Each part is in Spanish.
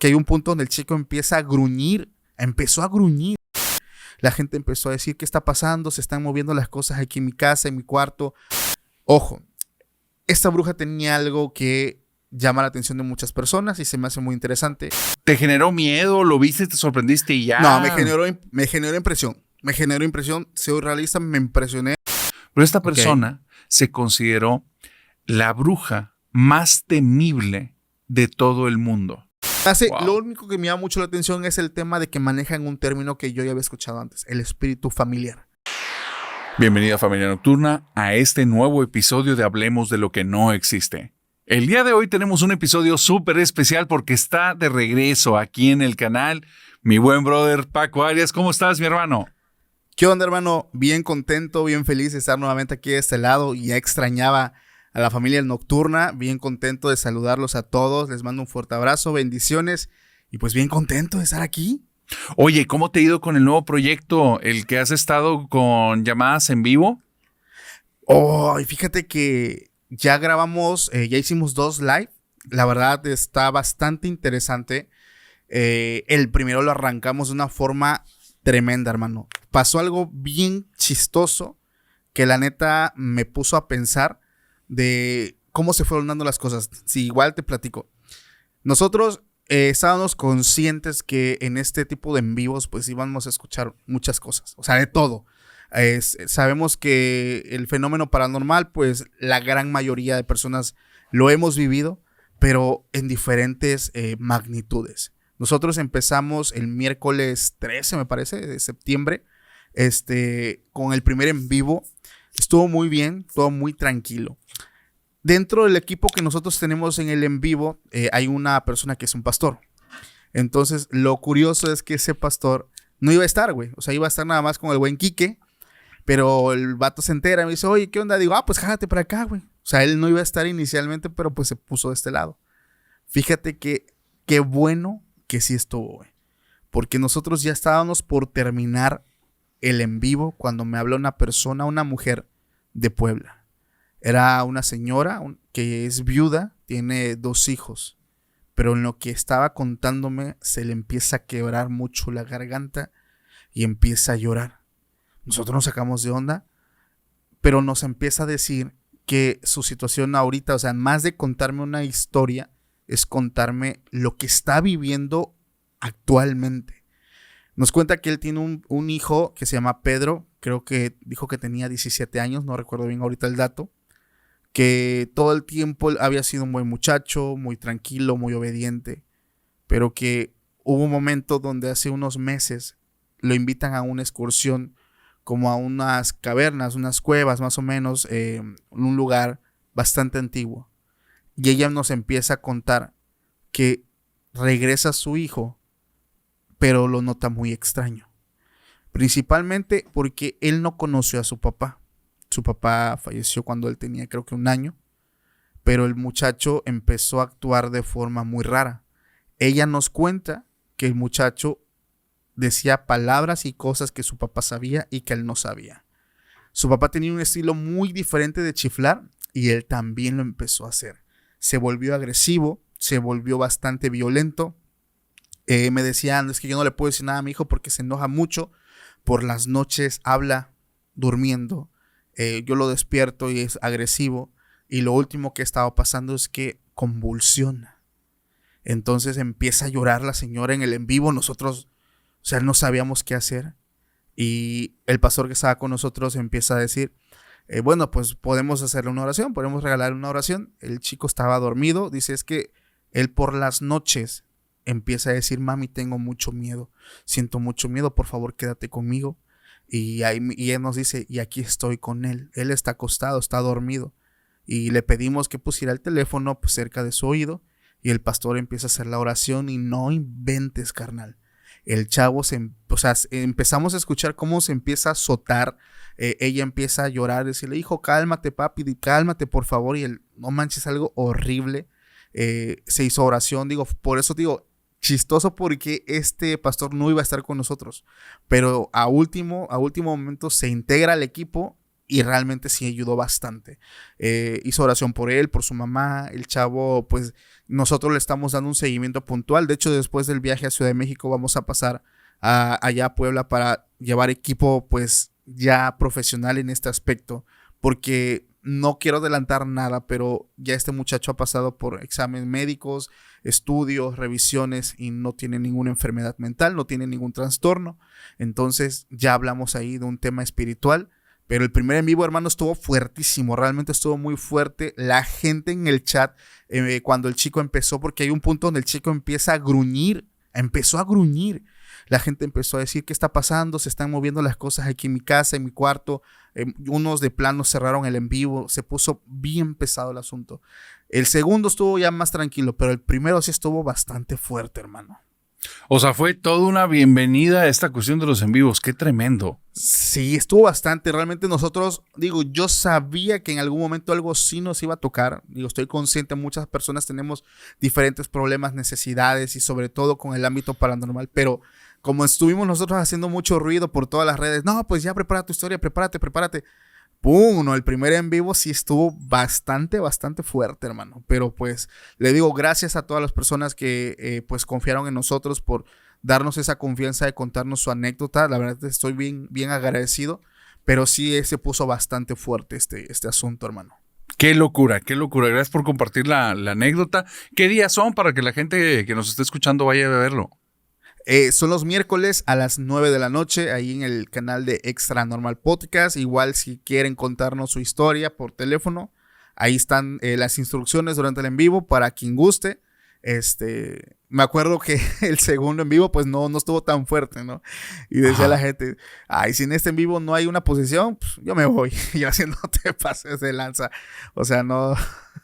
que hay un punto donde el chico empieza a gruñir, empezó a gruñir. La gente empezó a decir, ¿qué está pasando? Se están moviendo las cosas aquí en mi casa, en mi cuarto. Ojo, esta bruja tenía algo que llama la atención de muchas personas y se me hace muy interesante. ¿Te generó miedo? ¿Lo viste? ¿Te sorprendiste y ya? No, me generó impresión. Me generó impresión. Soy realista, me impresioné. Pero esta persona se consideró la bruja más temible de todo el mundo. Wow. Lo único que me llama mucho la atención es el tema de que manejan un término que yo ya había escuchado antes, el espíritu familiar. Bienvenida, familia nocturna, a este nuevo episodio de Hablemos de lo que no existe. El día de hoy tenemos un episodio súper especial porque está de regreso aquí en el canal mi buen brother Paco Arias. ¿Cómo estás, mi hermano? ¿Qué onda, hermano? Bien contento, bien feliz de estar nuevamente aquí de este lado. Ya extrañaba a la familia nocturna, bien contento de saludarlos a todos. Les mando un fuerte abrazo, bendiciones y pues bien contento de estar aquí. Oye, ¿cómo te ha ido con el nuevo proyecto, el que has estado con llamadas en vivo? Oh, y fíjate que ya grabamos, ya hicimos 2 live. La verdad está bastante interesante. El primero lo arrancamos de una forma tremenda, hermano. Pasó algo bien chistoso que la neta me puso a pensar de cómo se fueron dando las cosas. Sí, igual te platico. Nosotros estábamos conscientes que en este tipo de en vivos pues íbamos a escuchar muchas cosas, o sea, de todo. Sabemos que el fenómeno paranormal pues la gran mayoría de personas lo hemos vivido, pero en diferentes magnitudes. Nosotros empezamos el miércoles 13, me parece, de septiembre, con el primer en vivo. Estuvo muy bien, todo muy tranquilo. Dentro del equipo que nosotros tenemos en el en vivo, hay una persona que es un pastor. Entonces, lo curioso es que ese pastor no iba a estar, güey. O sea, iba a estar nada más con el buen Quique, pero el vato se entera y me dice, oye, ¿qué onda? Digo, pues jágate para acá, güey. O sea, él no iba a estar inicialmente, pero pues se puso de este lado. Fíjate que qué bueno que sí estuvo, güey. Porque nosotros ya estábamos por terminar el en vivo cuando me habló una persona, una mujer de Puebla. Era una señora que es viuda, tiene 2 hijos, pero en lo que estaba contándome se le empieza a quebrar mucho la garganta y empieza a llorar. Nosotros nos sacamos de onda, pero nos empieza a decir que su situación ahorita, o sea, más de contarme una historia, es contarme lo que está viviendo actualmente. Nos cuenta que él tiene un hijo que se llama Pedro, creo que dijo que tenía 17 años, no recuerdo bien ahorita el dato, que todo el tiempo había sido un buen muchacho, muy tranquilo, muy obediente, pero que hubo un momento donde hace unos meses lo invitan a una excursión como a unas cavernas, unas cuevas más o menos, en un lugar bastante antiguo. Y ella nos empieza a contar que regresa su hijo, pero lo nota muy extraño. Principalmente porque él no conoció a su papá. Su papá falleció cuando él tenía creo que 1 año, pero el muchacho empezó a actuar de forma muy rara. Ella nos cuenta que el muchacho decía palabras y cosas que su papá sabía y que él no sabía. Su papá tenía un estilo muy diferente de chiflar y él también lo empezó a hacer. Se volvió agresivo, se volvió bastante violento. Me decían, es que yo no le puedo decir nada a mi hijo porque se enoja mucho. Por las noches habla durmiendo. Yo lo despierto y es agresivo. Y lo último que estaba pasando es que convulsiona. Entonces empieza a llorar la señora en el en vivo. Nosotros, o sea, no sabíamos qué hacer. Y el pastor que estaba con nosotros empieza a decir, bueno, pues podemos hacerle una oración, podemos regalarle una oración. El chico estaba dormido. Dice, es que él por las noches empieza a decir, mami, tengo mucho miedo. Siento mucho miedo, por favor, quédate conmigo. Y él nos dice, y aquí estoy con él. Él está acostado, está dormido. Y le pedimos que pusiera el teléfono pues, cerca de su oído. Y el pastor empieza a hacer la oración y no inventes, carnal. El chavo, empezamos a escuchar cómo se empieza a azotar. Ella empieza a llorar, decirle, hijo, cálmate, papi, cálmate, por favor. Y él, no manches, algo horrible. Se hizo oración, por eso digo, chistoso porque este pastor no iba a estar con nosotros, pero a último momento se integra al equipo y realmente sí ayudó bastante. Hizo oración por él, por su mamá, el chavo, pues nosotros le estamos dando un seguimiento puntual. De hecho, después del viaje a Ciudad de México vamos a pasar allá a Puebla para llevar equipo pues ya profesional en este aspecto, porque no quiero adelantar nada, pero ya este muchacho ha pasado por exámenes médicos, estudios, revisiones y no tiene ninguna enfermedad mental, no tiene ningún trastorno. Entonces ya hablamos ahí de un tema espiritual, pero el primer en vivo, hermano, estuvo fuertísimo, realmente estuvo muy fuerte. La gente en el chat, cuando el chico empezó, porque hay un punto donde el chico empieza a gruñir, empezó a gruñir. La gente empezó a decir: ¿qué está pasando? Se están moviendo las cosas aquí en mi casa, en mi cuarto. Unos de plano cerraron el en vivo. Se puso bien pesado el asunto. El segundo estuvo ya más tranquilo, pero el primero sí estuvo bastante fuerte, hermano. O sea, fue toda una bienvenida a esta cuestión de los en vivos. ¡Qué tremendo! Sí, estuvo bastante. Realmente nosotros, yo sabía que en algún momento algo sí nos iba a tocar. Estoy consciente, muchas personas tenemos diferentes problemas, necesidades y sobre todo con el ámbito paranormal, pero como estuvimos nosotros haciendo mucho ruido por todas las redes, no, pues ya prepara tu historia, prepárate. ¡Pum! No, el primer en vivo sí estuvo bastante fuerte, hermano. Pero pues le digo gracias a todas las personas que pues confiaron en nosotros por darnos esa confianza de contarnos su anécdota. La verdad estoy bien agradecido, pero sí se puso bastante fuerte este asunto, hermano. Qué locura. Gracias por compartir la anécdota. ¿Qué días son para que la gente que nos esté escuchando vaya a verlo? Son los miércoles a las 9 de la noche, ahí en el canal de Extra Normal Podcast. Igual si quieren contarnos su historia por teléfono, ahí están las instrucciones durante el en vivo para quien guste. Me acuerdo que el segundo en vivo pues no estuvo tan fuerte, ¿no? Y decía la gente: ay, si en este en vivo no hay una posición, pues yo me voy. Y así no te pases de lanza. O sea, no.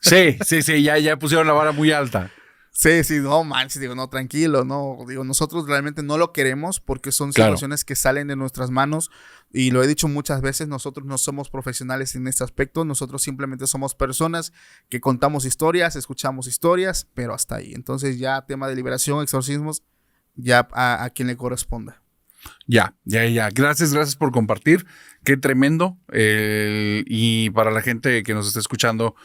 Sí, ya pusieron la vara muy alta. Sí, no manches, no, tranquilo, no, nosotros realmente no lo queremos porque son situaciones que salen de nuestras manos y lo he dicho muchas veces, nosotros no somos profesionales en este aspecto, nosotros simplemente somos personas que contamos historias, escuchamos historias, pero hasta ahí. Entonces ya tema de liberación, exorcismos, ya a quien le corresponda. Ya. Gracias por compartir, qué tremendo. Y para la gente que nos está escuchando,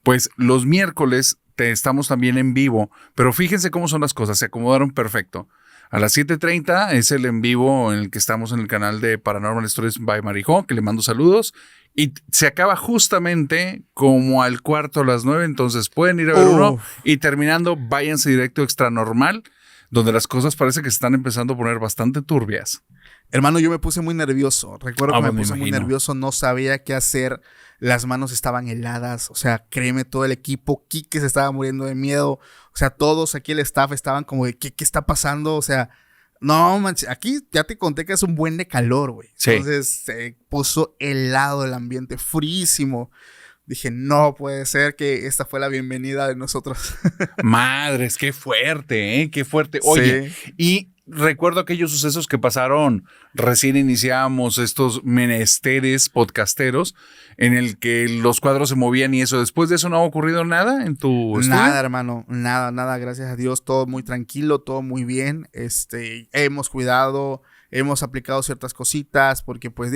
pues los miércoles estamos también en vivo, pero fíjense cómo son las cosas, se acomodaron perfecto. A las 7:30 es el en vivo en el que estamos en el canal de Paranormal Stories by Marijó, que le mando saludos, y se acaba justamente como al cuarto a las 9, entonces pueden ir a ver uno y terminando váyanse directo a Extra Normal, donde las cosas parece que se están empezando a poner bastante turbias. Hermano, yo me puse muy nervioso. Recuerdo que me puse muy nervioso, no sabía qué hacer. Las manos estaban heladas. O sea, créeme, todo el equipo, Quique se estaba muriendo de miedo. O sea, todos aquí el staff estaban como de, ¿qué está pasando? O sea, no, manches, aquí ya te conté que es un buen de calor, güey. Sí. Entonces se puso helado el ambiente, fríísimo. Dije, no puede ser que esta fue la bienvenida de nosotros. Madres, qué fuerte, ¿eh? Qué fuerte. Oye, sí. Y recuerdo aquellos sucesos que pasaron, recién iniciamos estos menesteres podcasteros en el que los cuadros se movían y eso. ¿Después de eso no ha ocurrido nada en tu estudio? Nada, hermano, nada, gracias a Dios, todo muy tranquilo, todo muy bien. Hemos cuidado, hemos aplicado ciertas cositas porque pues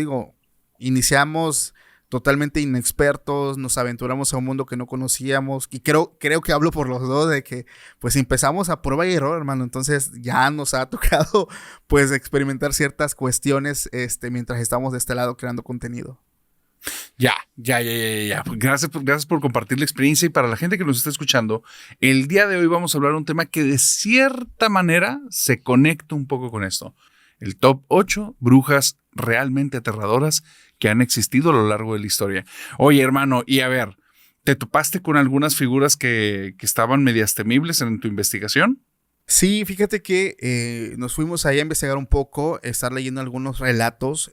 iniciamos totalmente inexpertos, nos aventuramos a un mundo que no conocíamos y creo que hablo por los dos de que pues empezamos a prueba y error, hermano. Entonces ya nos ha tocado pues experimentar ciertas cuestiones mientras estamos de este lado creando contenido. Ya. Gracias por compartir la experiencia y para la gente que nos está escuchando, el día de hoy vamos a hablar de un tema que de cierta manera se conecta un poco con esto. El top 8 brujas realmente aterradoras que han existido a lo largo de la historia. Oye, hermano, y a ver, ¿te topaste con algunas figuras que estaban medias temibles en tu investigación? Sí, fíjate que nos fuimos ahí a investigar un poco, estar leyendo algunos relatos.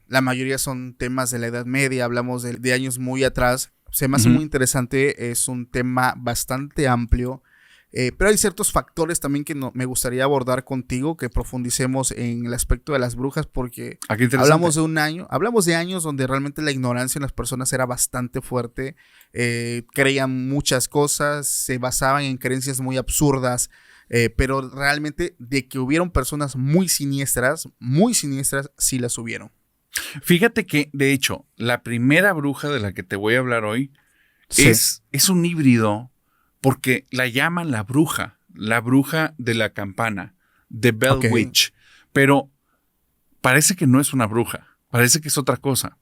La mayoría son temas de la Edad Media, hablamos de años muy atrás. Se me hace muy interesante, es un tema bastante amplio. Pero hay ciertos factores también que me gustaría abordar contigo, que profundicemos en el aspecto de las brujas, porque hablamos de años donde realmente la ignorancia en las personas era bastante fuerte, creían muchas cosas, se basaban en creencias muy absurdas, pero realmente de que hubieron personas muy siniestras, sí las hubieron. Fíjate que, de hecho, la primera bruja de la que te voy a hablar hoy Sí. es un híbrido porque la llaman la bruja de la campana, The Bell Ok. Witch, pero parece que no es una bruja, parece que es otra cosa.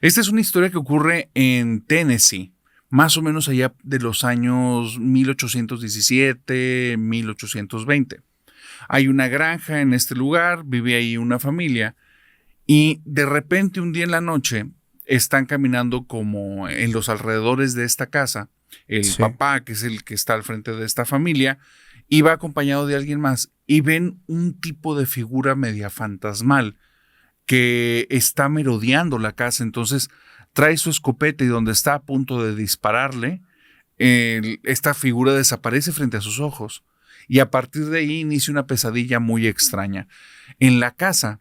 Esta es una historia que ocurre en Tennessee, más o menos allá de los años 1817, 1820. Hay una granja en este lugar, vive ahí una familia y de repente un día en la noche están caminando como en los alrededores de esta casa. El Sí. papá, que es el que está al frente de esta familia, y va acompañado de alguien más y ven un tipo de figura media fantasmal que está merodeando la casa. Entonces trae su escopeta y donde está a punto de dispararle, esta figura desaparece frente a sus ojos. Y a partir de ahí inicia una pesadilla muy extraña. En la casa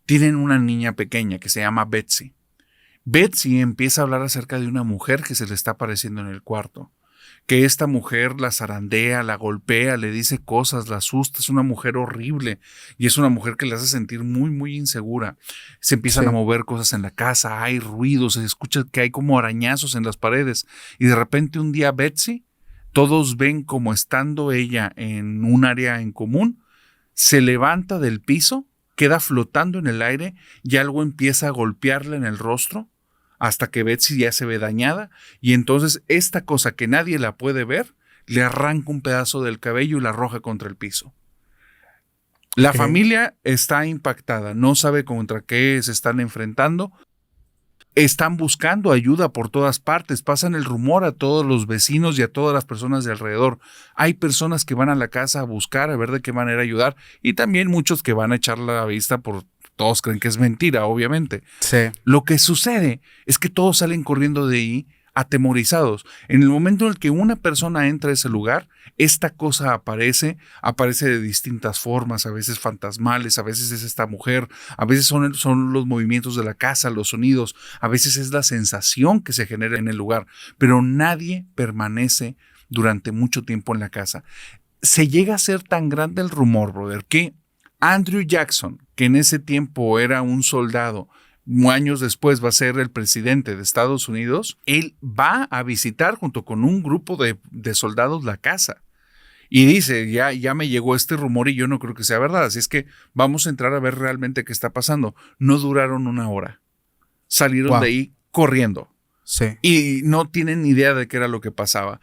tienen una niña pequeña que se llama Betsy. Betsy empieza a hablar acerca de una mujer que se le está apareciendo en el cuarto. Que esta mujer la zarandea, la golpea, le dice cosas, la asusta. Es una mujer horrible y es una mujer que le hace sentir muy, muy insegura. Se empiezan a Sí. mover cosas en la casa, hay ruidos, se escucha que hay como arañazos en las paredes. Y de repente un día Betsy, todos ven como estando ella en un área en común, se levanta del piso, queda flotando en el aire y algo empieza a golpearle en el rostro hasta que Betsy ya se ve dañada y entonces esta cosa que nadie la puede ver le arranca un pedazo del cabello y la arroja contra el piso. La Ok. familia está impactada, no sabe contra qué se están enfrentando. Están buscando ayuda por todas partes, pasan el rumor a todos los vecinos y a todas las personas de alrededor. Hay personas que van a la casa a buscar, a ver de qué manera ayudar, y también muchos que van a echar la vista por todos creen que es mentira, obviamente. Sí. Lo que sucede es que todos salen corriendo de ahí atemorizados. En el momento en el que una persona entra a ese lugar, esta cosa aparece de distintas formas, a veces fantasmales, a veces es esta mujer, a veces son los movimientos de la casa, los sonidos, a veces es la sensación que se genera en el lugar, pero nadie permanece durante mucho tiempo en la casa. Se llega a ser tan grande el rumor, brother, que Andrew Jackson, que en ese tiempo era un soldado, años después va a ser el presidente de Estados Unidos, él va a visitar junto con un grupo de soldados la casa. Y dice, ya me llegó este rumor y yo no creo que sea verdad, así es que vamos a entrar a ver realmente qué está pasando. No duraron una hora. Salieron de Wow. ahí corriendo Sí. y no tienen ni idea de qué era lo que pasaba.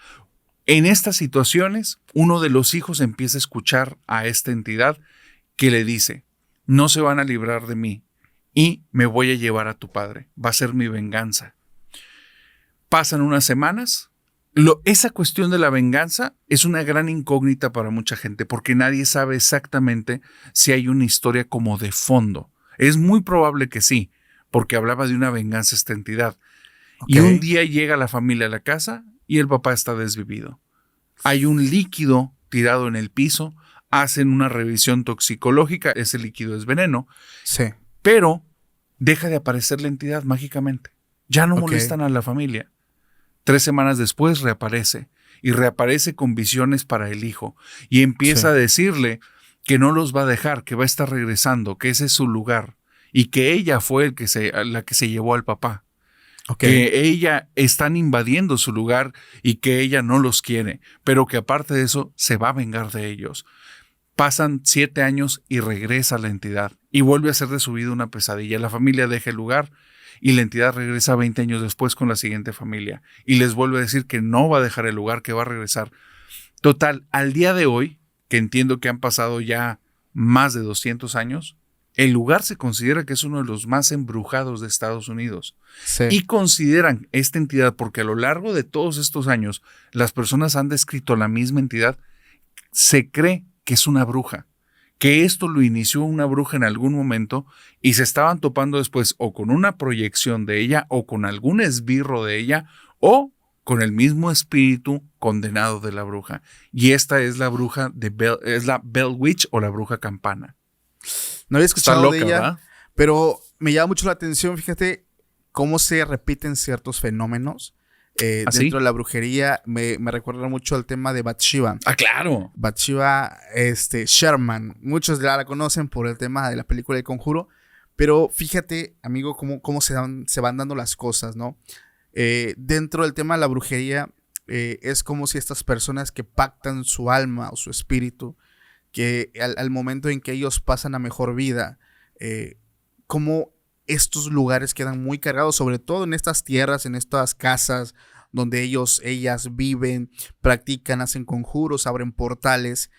En estas situaciones, uno de los hijos empieza a escuchar a esta entidad que le dice, no se van a librar de mí y me voy a llevar a tu padre, va a ser mi venganza. Pasan unas semanas, esa cuestión de la venganza es una gran incógnita para mucha gente porque nadie sabe exactamente si hay una historia como de fondo. Es muy probable que sí, porque hablaba de una venganza esta entidad. Ok. Y un día llega la familia a la casa y el papá está desvivido. Hay un líquido tirado en el piso, hacen una revisión toxicológica, ese líquido es veneno, Sí. pero deja de aparecer la entidad mágicamente. Ya no Ok. molestan a la familia. 3 semanas después reaparece y reaparece con visiones para el hijo y empieza a Sí. decirle que no los va a dejar, que va a estar regresando, que ese es su lugar y que ella fue la que se llevó al papá. Ok. Que ella están invadiendo su lugar y que ella no los quiere, pero que aparte de eso se va a vengar de ellos. Pasan 7 años y regresa la entidad y vuelve a ser de su vida una pesadilla. La familia deja el lugar y la entidad regresa 20 años después con la siguiente familia y les vuelve a decir que no va a dejar el lugar, que va a regresar. Total, al día de hoy, que entiendo que han pasado ya más de 200 años, el lugar se considera que es uno de los más embrujados de Estados Unidos. Sí. Y consideran esta entidad, porque a lo largo de todos estos años las personas han descrito la misma entidad, se cree que es una bruja, que esto lo inició una bruja en algún momento y se estaban topando después o con una proyección de ella o con algún esbirro de ella o con el mismo espíritu condenado de la bruja. Y esta es la bruja es la Bell Witch o la bruja campana. No había Está escuchado loca, de ella, ¿verdad? pero me llama mucho la atención, fíjate cómo se repiten ciertos fenómenos. ¿Ah, sí? Dentro de la brujería me recuerda mucho al tema de Bathsheba. Ah, claro. Bathsheba Sherman, muchos ya la conocen por el tema de la película El Conjuro, Pero fíjate, amigo, cómo se van dando las cosas, ¿no? Dentro del tema de la brujería, es como si estas personas que pactan su alma o su espíritu, que al momento en que ellos pasan a mejor vida, como estos lugares quedan muy cargados, sobre todo en estas tierras, en estas casas donde ellas viven, practican, hacen conjuros, abren portales.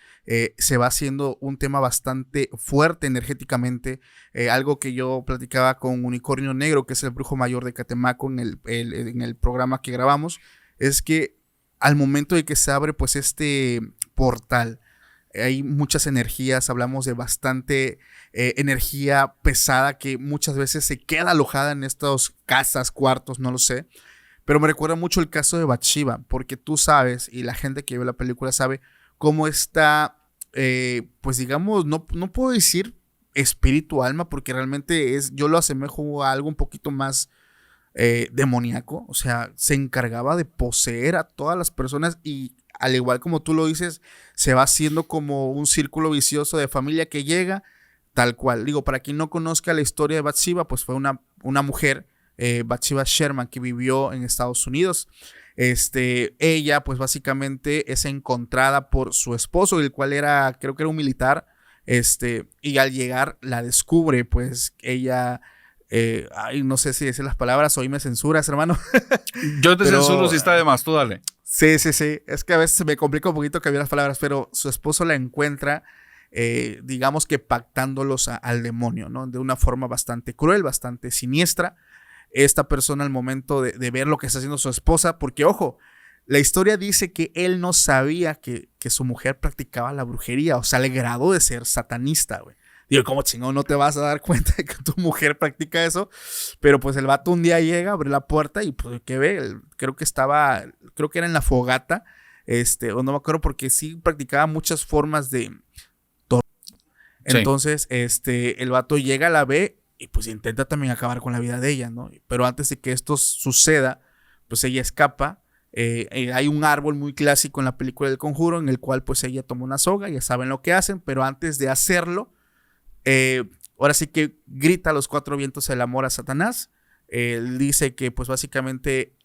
Se va haciendo un tema bastante fuerte energéticamente. Algo que yo platicaba con Unicornio Negro, que es el brujo mayor de Catemaco, en el programa que grabamos, es que al momento de que se abre pues este portal, hay muchas energías, hablamos de bastante energía pesada que muchas veces se queda alojada en estas casas, cuartos, no lo sé. Pero me recuerda mucho el caso de Bathsheba, porque tú sabes, y la gente que ve la película sabe, cómo está, pues digamos, no puedo decir espíritu, alma, porque realmente yo lo asemejo a algo un poquito más demoníaco. O sea, se encargaba de poseer a todas las personas y al igual como tú lo dices, se va haciendo como un círculo vicioso de familia que llega, tal cual. Digo, para quien no conozca la historia de Bathsheba, pues fue una mujer, Bathsheba Sherman, que vivió en Estados Unidos. Ella pues básicamente es encontrada por su esposo, el cual creo que era un militar, y al llegar la descubre, pues ella, no sé si decir las palabras, hoy me censuras, hermano. Yo te Pero, censuro si está de más, tú dale. Sí, es que a veces se me complica un poquito cambiar las palabras, pero su esposo la encuentra, digamos que pactándolos al demonio, ¿no? De una forma bastante cruel, bastante siniestra. Esta persona al momento de ver lo que está haciendo su esposa, porque ojo, la historia dice que él no sabía que su mujer practicaba la brujería, o sea, le graduó de ser satanista, güey. Digo, ¿cómo chingón no te vas a dar cuenta de que tu mujer practica eso? Pero pues el vato un día llega, abre la puerta y pues ¿qué ve? Creo que era en la fogata, o no me acuerdo porque sí practicaba muchas formas de tortura. Entonces, el vato llega, la ve y pues intenta también acabar con la vida de ella, ¿no? Pero antes de que esto suceda, pues ella escapa. Hay un árbol muy clásico en la película del Conjuro en el cual pues ella toma una soga, ya saben lo que hacen, pero antes de hacerlo, ahora sí que grita a los cuatro vientos el amor a Satanás. Él dice que pues básicamente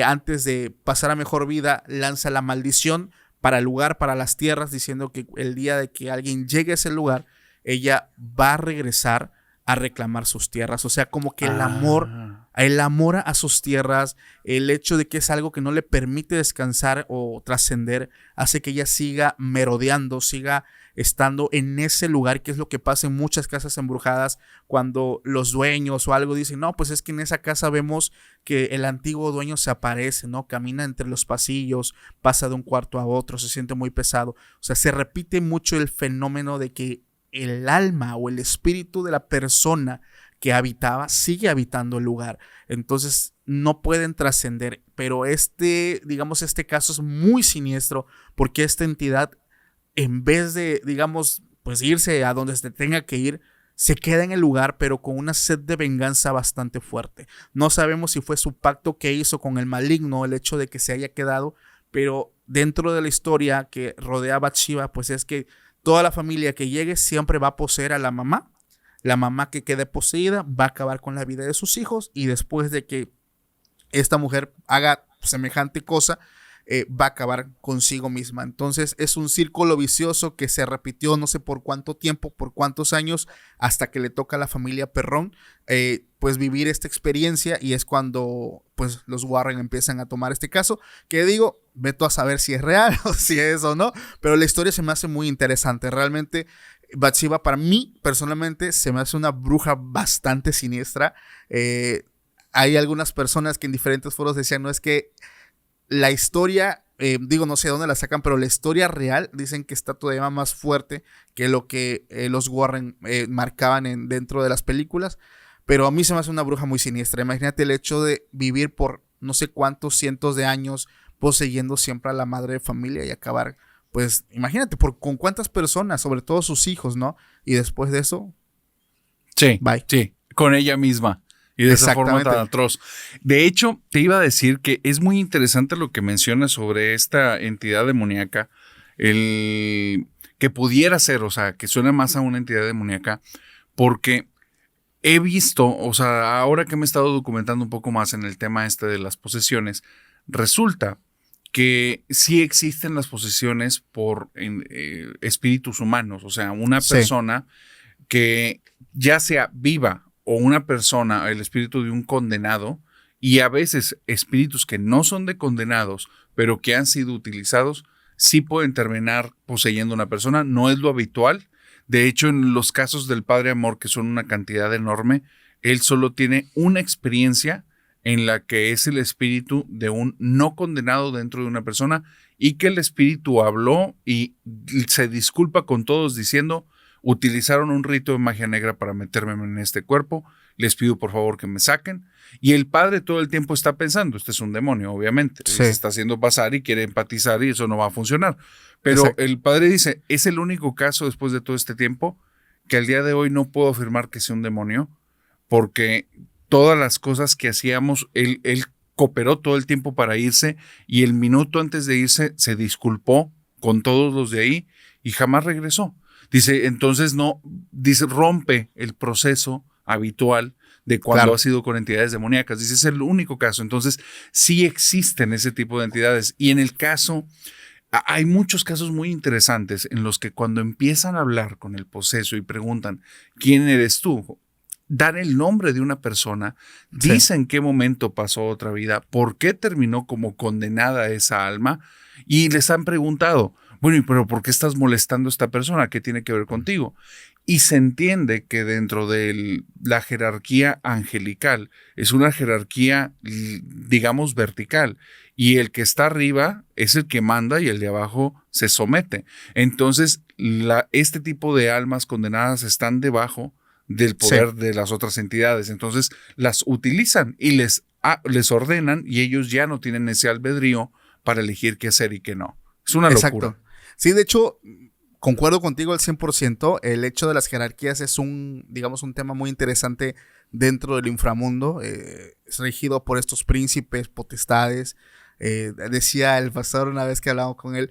antes de pasar a mejor vida lanza la maldición para el lugar, para las tierras, diciendo que el día de que alguien llegue a ese lugar, ella va a regresar a reclamar sus tierras. O sea, como que el amor a sus tierras, el hecho de que es algo que no le permite descansar o trascender, hace que ella siga merodeando, siga estando en ese lugar, que es lo que pasa en muchas casas embrujadas cuando los dueños o algo dicen, no, pues es que en esa casa vemos que el antiguo dueño se aparece, ¿no? Camina entre los pasillos, pasa de un cuarto a otro, se siente muy pesado. O sea, se repite mucho el fenómeno de que el alma o el espíritu de la persona que habitaba sigue habitando el lugar. Entonces no pueden trascender. Pero digamos, este caso es muy siniestro porque esta entidad, en vez de, digamos, pues irse a donde se tenga que ir, se queda en el lugar, pero con una sed de venganza bastante fuerte. No sabemos si fue su pacto que hizo con el maligno, el hecho de que se haya quedado, pero dentro de la historia que rodea a Bathsheba, pues es que toda la familia que llegue siempre va a poseer a la mamá. La mamá que quede poseída va a acabar con la vida de sus hijos, y después de que esta mujer haga semejante cosa, va a acabar consigo misma. Entonces es un círculo vicioso que se repitió no sé por cuánto tiempo, por cuántos años, hasta que le toca a la familia Perrón pues vivir esta experiencia, y es cuando pues los Warren empiezan a tomar este caso, que digo, veto a saber si es real o si es o no, pero la historia se me hace muy interesante. Realmente Bathsheba para mí personalmente se me hace una bruja bastante siniestra. Hay algunas personas que en diferentes foros decían, no, es que la historia, no sé de dónde la sacan, pero la historia real dicen que está todavía más fuerte que lo que los Warren marcaban dentro de las películas. Pero a mí se me hace una bruja muy siniestra. Imagínate el hecho de vivir por no sé cuántos cientos de años poseyendo siempre a la madre de familia y acabar, pues imagínate con cuántas personas, sobre todo sus hijos, ¿no? Y después de eso, sí, bye. Sí, con ella misma. Y de esa forma tan atroz. De hecho, te iba a decir que es muy interesante lo que mencionas sobre esta entidad demoníaca. Que pudiera ser, o sea, que suena más a una entidad demoníaca, porque he visto, o sea, ahora que me he estado documentando un poco más en el tema este de las posesiones, resulta que sí existen las posesiones por espíritus humanos, o sea, una Sí, persona que ya sea viva o una persona, el espíritu de un condenado, y a veces espíritus que no son de condenados, pero que han sido utilizados, sí pueden terminar poseyendo a una persona. No es lo habitual. De hecho, en los casos del Padre Amor, que son una cantidad enorme, él solo tiene una experiencia en la que es el espíritu de un no condenado dentro de una persona y que el espíritu habló y se disculpa con todos diciendo: utilizaron un rito de magia negra para meterme en este cuerpo, les pido por favor que me saquen. Y el padre todo el tiempo está pensando: este es un demonio, obviamente, se sí, está haciendo pasar y quiere empatizar y eso no va a funcionar. Pero exacto. el padre dice: es el único caso después de todo este tiempo que al día de hoy no puedo afirmar que sea un demonio, porque todas las cosas que hacíamos, él cooperó todo el tiempo para irse y el minuto antes de irse se disculpó con todos los de ahí y jamás regresó. Dice, entonces no, dice, rompe el proceso habitual de cuando Claro. ha sido con entidades demoníacas. Dice, es el único caso. Entonces, sí existen ese tipo de entidades. Y en el caso, hay muchos casos muy interesantes en los que cuando empiezan a hablar con el poseso y preguntan: ¿quién eres tú?, dan el nombre de una persona, Sí, dicen en qué momento pasó otra vida, por qué terminó como condenada esa alma, y les han preguntado: bueno, pero ¿por qué estás molestando a esta persona? ¿Qué tiene que ver contigo? Y se entiende que dentro de la jerarquía angelical es una jerarquía, digamos, vertical, y el que está arriba es el que manda y el de abajo se somete. Entonces, este tipo de almas condenadas están debajo del sí. poder de las otras entidades. Entonces las utilizan y les ordenan, y ellos ya no tienen ese albedrío para elegir qué hacer y qué no. Es una locura. Exacto. Sí, de hecho, concuerdo contigo al 100%. El hecho de las jerarquías es digamos, un tema muy interesante dentro del inframundo. Es regido por estos príncipes, potestades. Decía el pastor una vez que hablamos con él,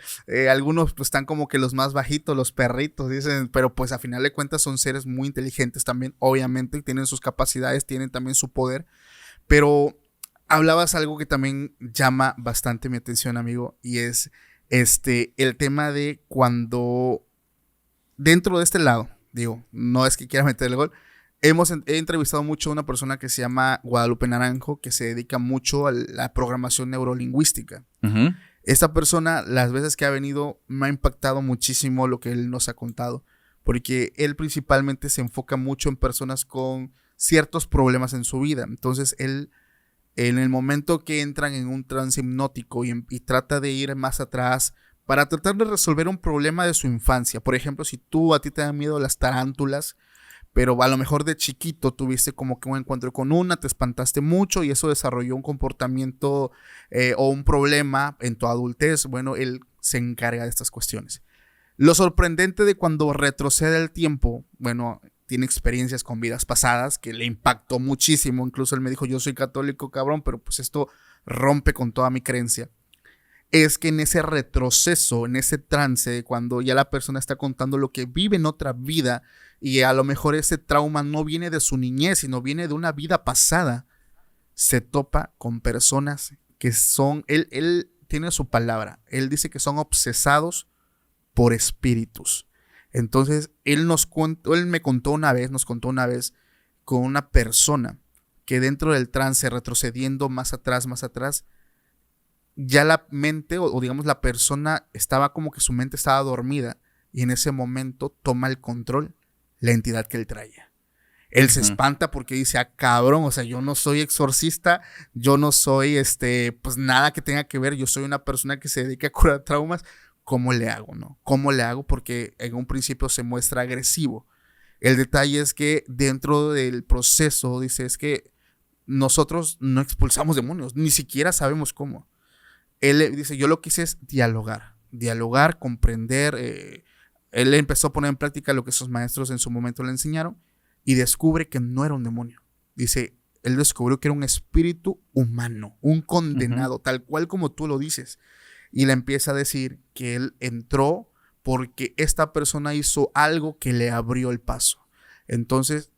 algunos pues están como que los más bajitos, los perritos, dicen, pero pues a final de cuentas son seres muy inteligentes también, obviamente, tienen sus capacidades, tienen también su poder, pero hablabas algo que también llama bastante mi atención, amigo, y es el tema de cuando dentro de este lado, digo, no es que quiera meter el gol, he entrevistado mucho a una persona que se llama Guadalupe Naranjo, que se dedica mucho a la programación neurolingüística. Ujú. Esta persona, las veces que ha venido, me ha impactado muchísimo lo que él nos ha contado, porque él principalmente se enfoca mucho en personas con ciertos problemas en su vida. Entonces, él en el momento que entran en un trance hipnótico y trata de ir más atrás para tratar de resolver un problema de su infancia. Por ejemplo, si a ti te dan miedo las tarántulas, pero a lo mejor de chiquito tuviste como que un encuentro con una, te espantaste mucho y eso desarrolló un comportamiento o un problema en tu adultez. Bueno, él se encarga de estas cuestiones. Lo sorprendente de cuando retrocede el tiempo, bueno, tiene experiencias con vidas pasadas que le impactó muchísimo. Incluso él me dijo: yo soy católico, cabrón, pero pues esto rompe con toda mi creencia. Es que en ese retroceso, en ese trance, cuando ya la persona está contando lo que vive en otra vida y a lo mejor ese trauma no viene de su niñez, sino viene de una vida pasada, se topa con personas que son, él tiene su palabra, él dice que son obsesados por espíritus. Entonces, él me contó una vez, nos contó una vez con una persona que dentro del trance, retrocediendo más atrás, ya la mente o digamos la persona estaba como que su mente estaba dormida y en ese momento toma el control la entidad que él traía. Él se Ujú. espanta porque dice: ah, cabrón, o sea, yo no soy exorcista, yo no soy, pues nada que tenga que ver, yo soy una persona que se dedica a curar traumas. ¿Cómo le hago, no? ¿Cómo le hago? Porque en un principio se muestra agresivo. El detalle es que dentro del proceso, dice, es que nosotros no expulsamos demonios, ni siquiera sabemos cómo. Él dice: yo lo que hice es dialogar, comprender. Él empezó a poner en práctica lo que sus maestros en su momento le enseñaron y descubre que no era un demonio. Dice, él descubrió que era un espíritu humano, un Ujú. condenado, tal cual como tú lo dices. Y le empieza a decir que él entró porque esta persona hizo algo que le abrió el paso. Entonces,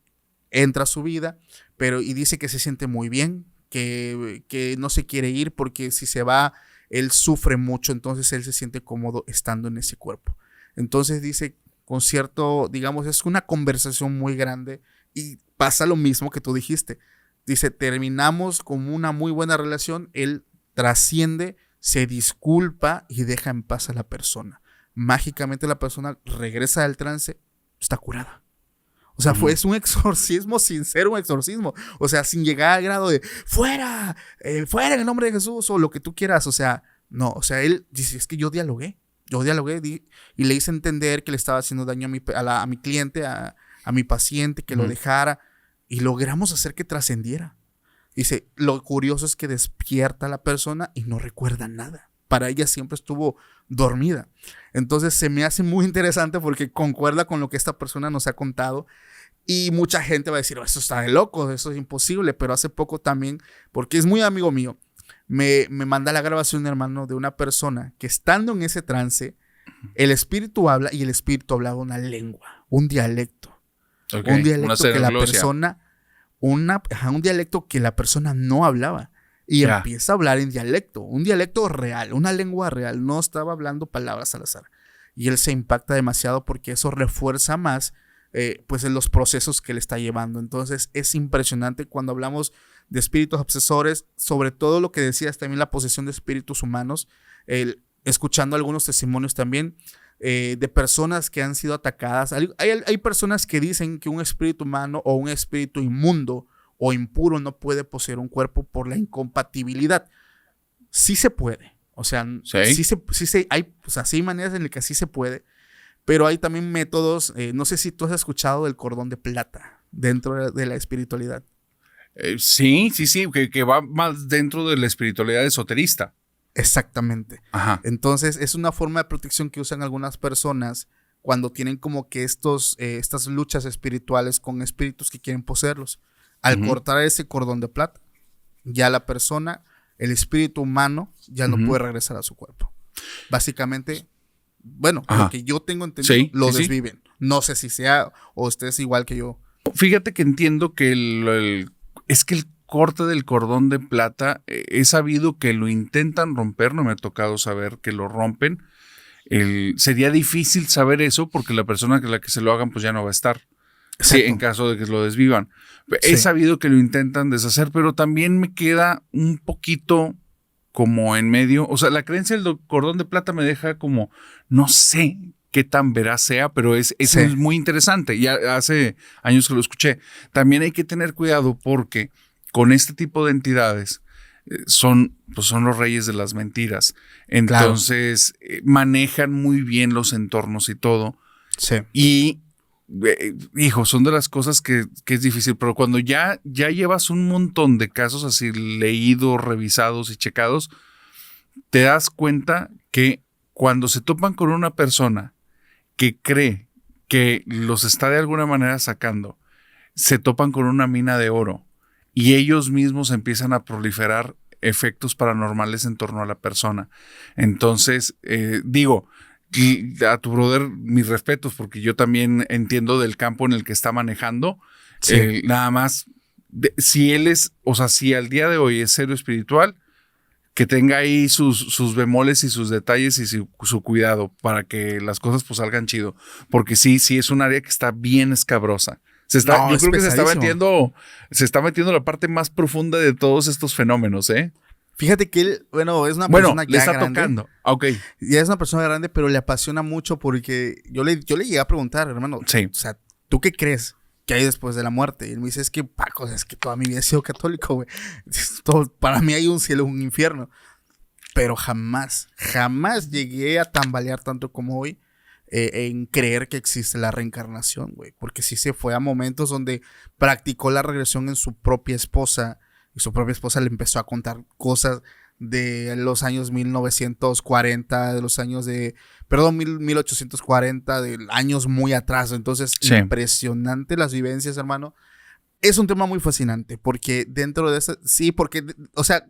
entra a su vida, y dice que se siente muy bien, que no se quiere ir porque si se va, él sufre mucho, entonces él se siente cómodo estando en ese cuerpo. Entonces dice, con cierto, digamos, es una conversación muy grande y pasa lo mismo que tú dijiste. Dice, terminamos con una muy buena relación, él trasciende, se disculpa y deja en paz a la persona. Mágicamente la persona regresa del trance, está curada. O sea, es un exorcismo sin ser un exorcismo. O sea, sin llegar al grado de ¡fuera! ¡Fuera en el nombre de Jesús! O lo que tú quieras. O sea, no. O sea, él dice, es que yo dialogué y le hice entender que le estaba haciendo daño a mi cliente, a mi paciente, que lo dejara. Y logramos hacer que trascendiera. Dice, lo curioso es que despierta a la persona y no recuerda nada. Para ella siempre estuvo dormida. Entonces se me hace muy interesante porque concuerda con lo que esta persona nos ha contado. Y mucha gente va a decir, eso está de loco, eso es imposible. Pero hace poco también, porque es muy amigo mío, me manda la grabación, hermano, de una persona que estando en ese trance, el espíritu habla y el espíritu hablaba una lengua, un dialecto. Okay. Un dialecto que la persona, un dialecto que la persona no hablaba. Y empieza a hablar en dialecto, un dialecto real, una lengua real. No estaba hablando palabras al azar. Y él se impacta demasiado porque eso refuerza más pues en los procesos que le está llevando. Entonces es impresionante cuando hablamos de espíritus obsesores, sobre todo lo que decías también, la posesión de espíritus humanos, escuchando algunos testimonios también de personas que han sido atacadas. Hay personas que dicen que un espíritu humano o un espíritu inmundo o impuro no puede poseer un cuerpo por la incompatibilidad. Sí se puede. O sea, hay maneras en las que sí se puede, pero hay también métodos. No sé si tú has escuchado del cordón de plata dentro de la espiritualidad. Sí, que va más dentro de la espiritualidad esoterista. Exactamente. Ajá. Entonces, es una forma de protección que usan algunas personas cuando tienen como que estas luchas espirituales con espíritus que quieren poseerlos. Al cortar ese cordón de plata, ya la persona, el espíritu humano, ya no puede regresar a su cuerpo. Básicamente, bueno, lo que yo tengo entendido, lo desviven. No sé si sea o estés igual que yo. Fíjate que entiendo que es que el corte del cordón de plata, he sabido que lo intentan romper, no me ha tocado saber que lo rompen. Sería difícil saber eso porque la persona que la que se lo hagan pues ya no va a estar. Sí, en caso de que lo desvivan. He sabido que lo intentan deshacer, pero también me queda un poquito como en medio. O sea, la creencia del cordón de plata me deja como, no sé qué tan veraz sea, pero es muy interesante. Ya hace años que lo escuché. También hay que tener cuidado porque con este tipo de entidades son los reyes de las mentiras. Entonces, manejan muy bien los entornos y todo. Sí. Y son de las cosas que es difícil, pero cuando ya llevas un montón de casos así leídos, revisados y checados, te das cuenta que cuando se topan con una persona que cree que los está de alguna manera sacando, se topan con una mina de oro y ellos mismos empiezan a proliferar efectos paranormales en torno a la persona. Entonces, y a tu brother, mis respetos, porque yo también entiendo del campo en el que está manejando. Sí. Nada más, si él es, o sea, si al día de hoy es cero espiritual, que tenga ahí sus bemoles y sus detalles y su cuidado para que las cosas pues salgan chido. Porque sí es un área que está bien escabrosa. Yo creo que se está metiendo la parte más profunda de todos estos fenómenos, ¿eh? Fíjate que él, es una persona ya le está grande, tocando. Okay. Ya es una persona grande, pero le apasiona mucho porque yo le llegué a preguntar, hermano, o sea, ¿tú qué crees que hay después de la muerte? Y él me dice, es que, Paco, es que toda mi vida he sido católico, güey. Para mí hay un cielo y un infierno. Pero jamás llegué a tambalear tanto como hoy en creer que existe la reencarnación, güey. Porque sí se fue a momentos donde practicó la regresión en su propia esposa. Y su propia esposa le empezó a contar cosas de los años 1940, de los años 1840, de años muy atrás. Entonces, impresionante las vivencias, hermano. Es un tema muy fascinante porque dentro de eso, o sea,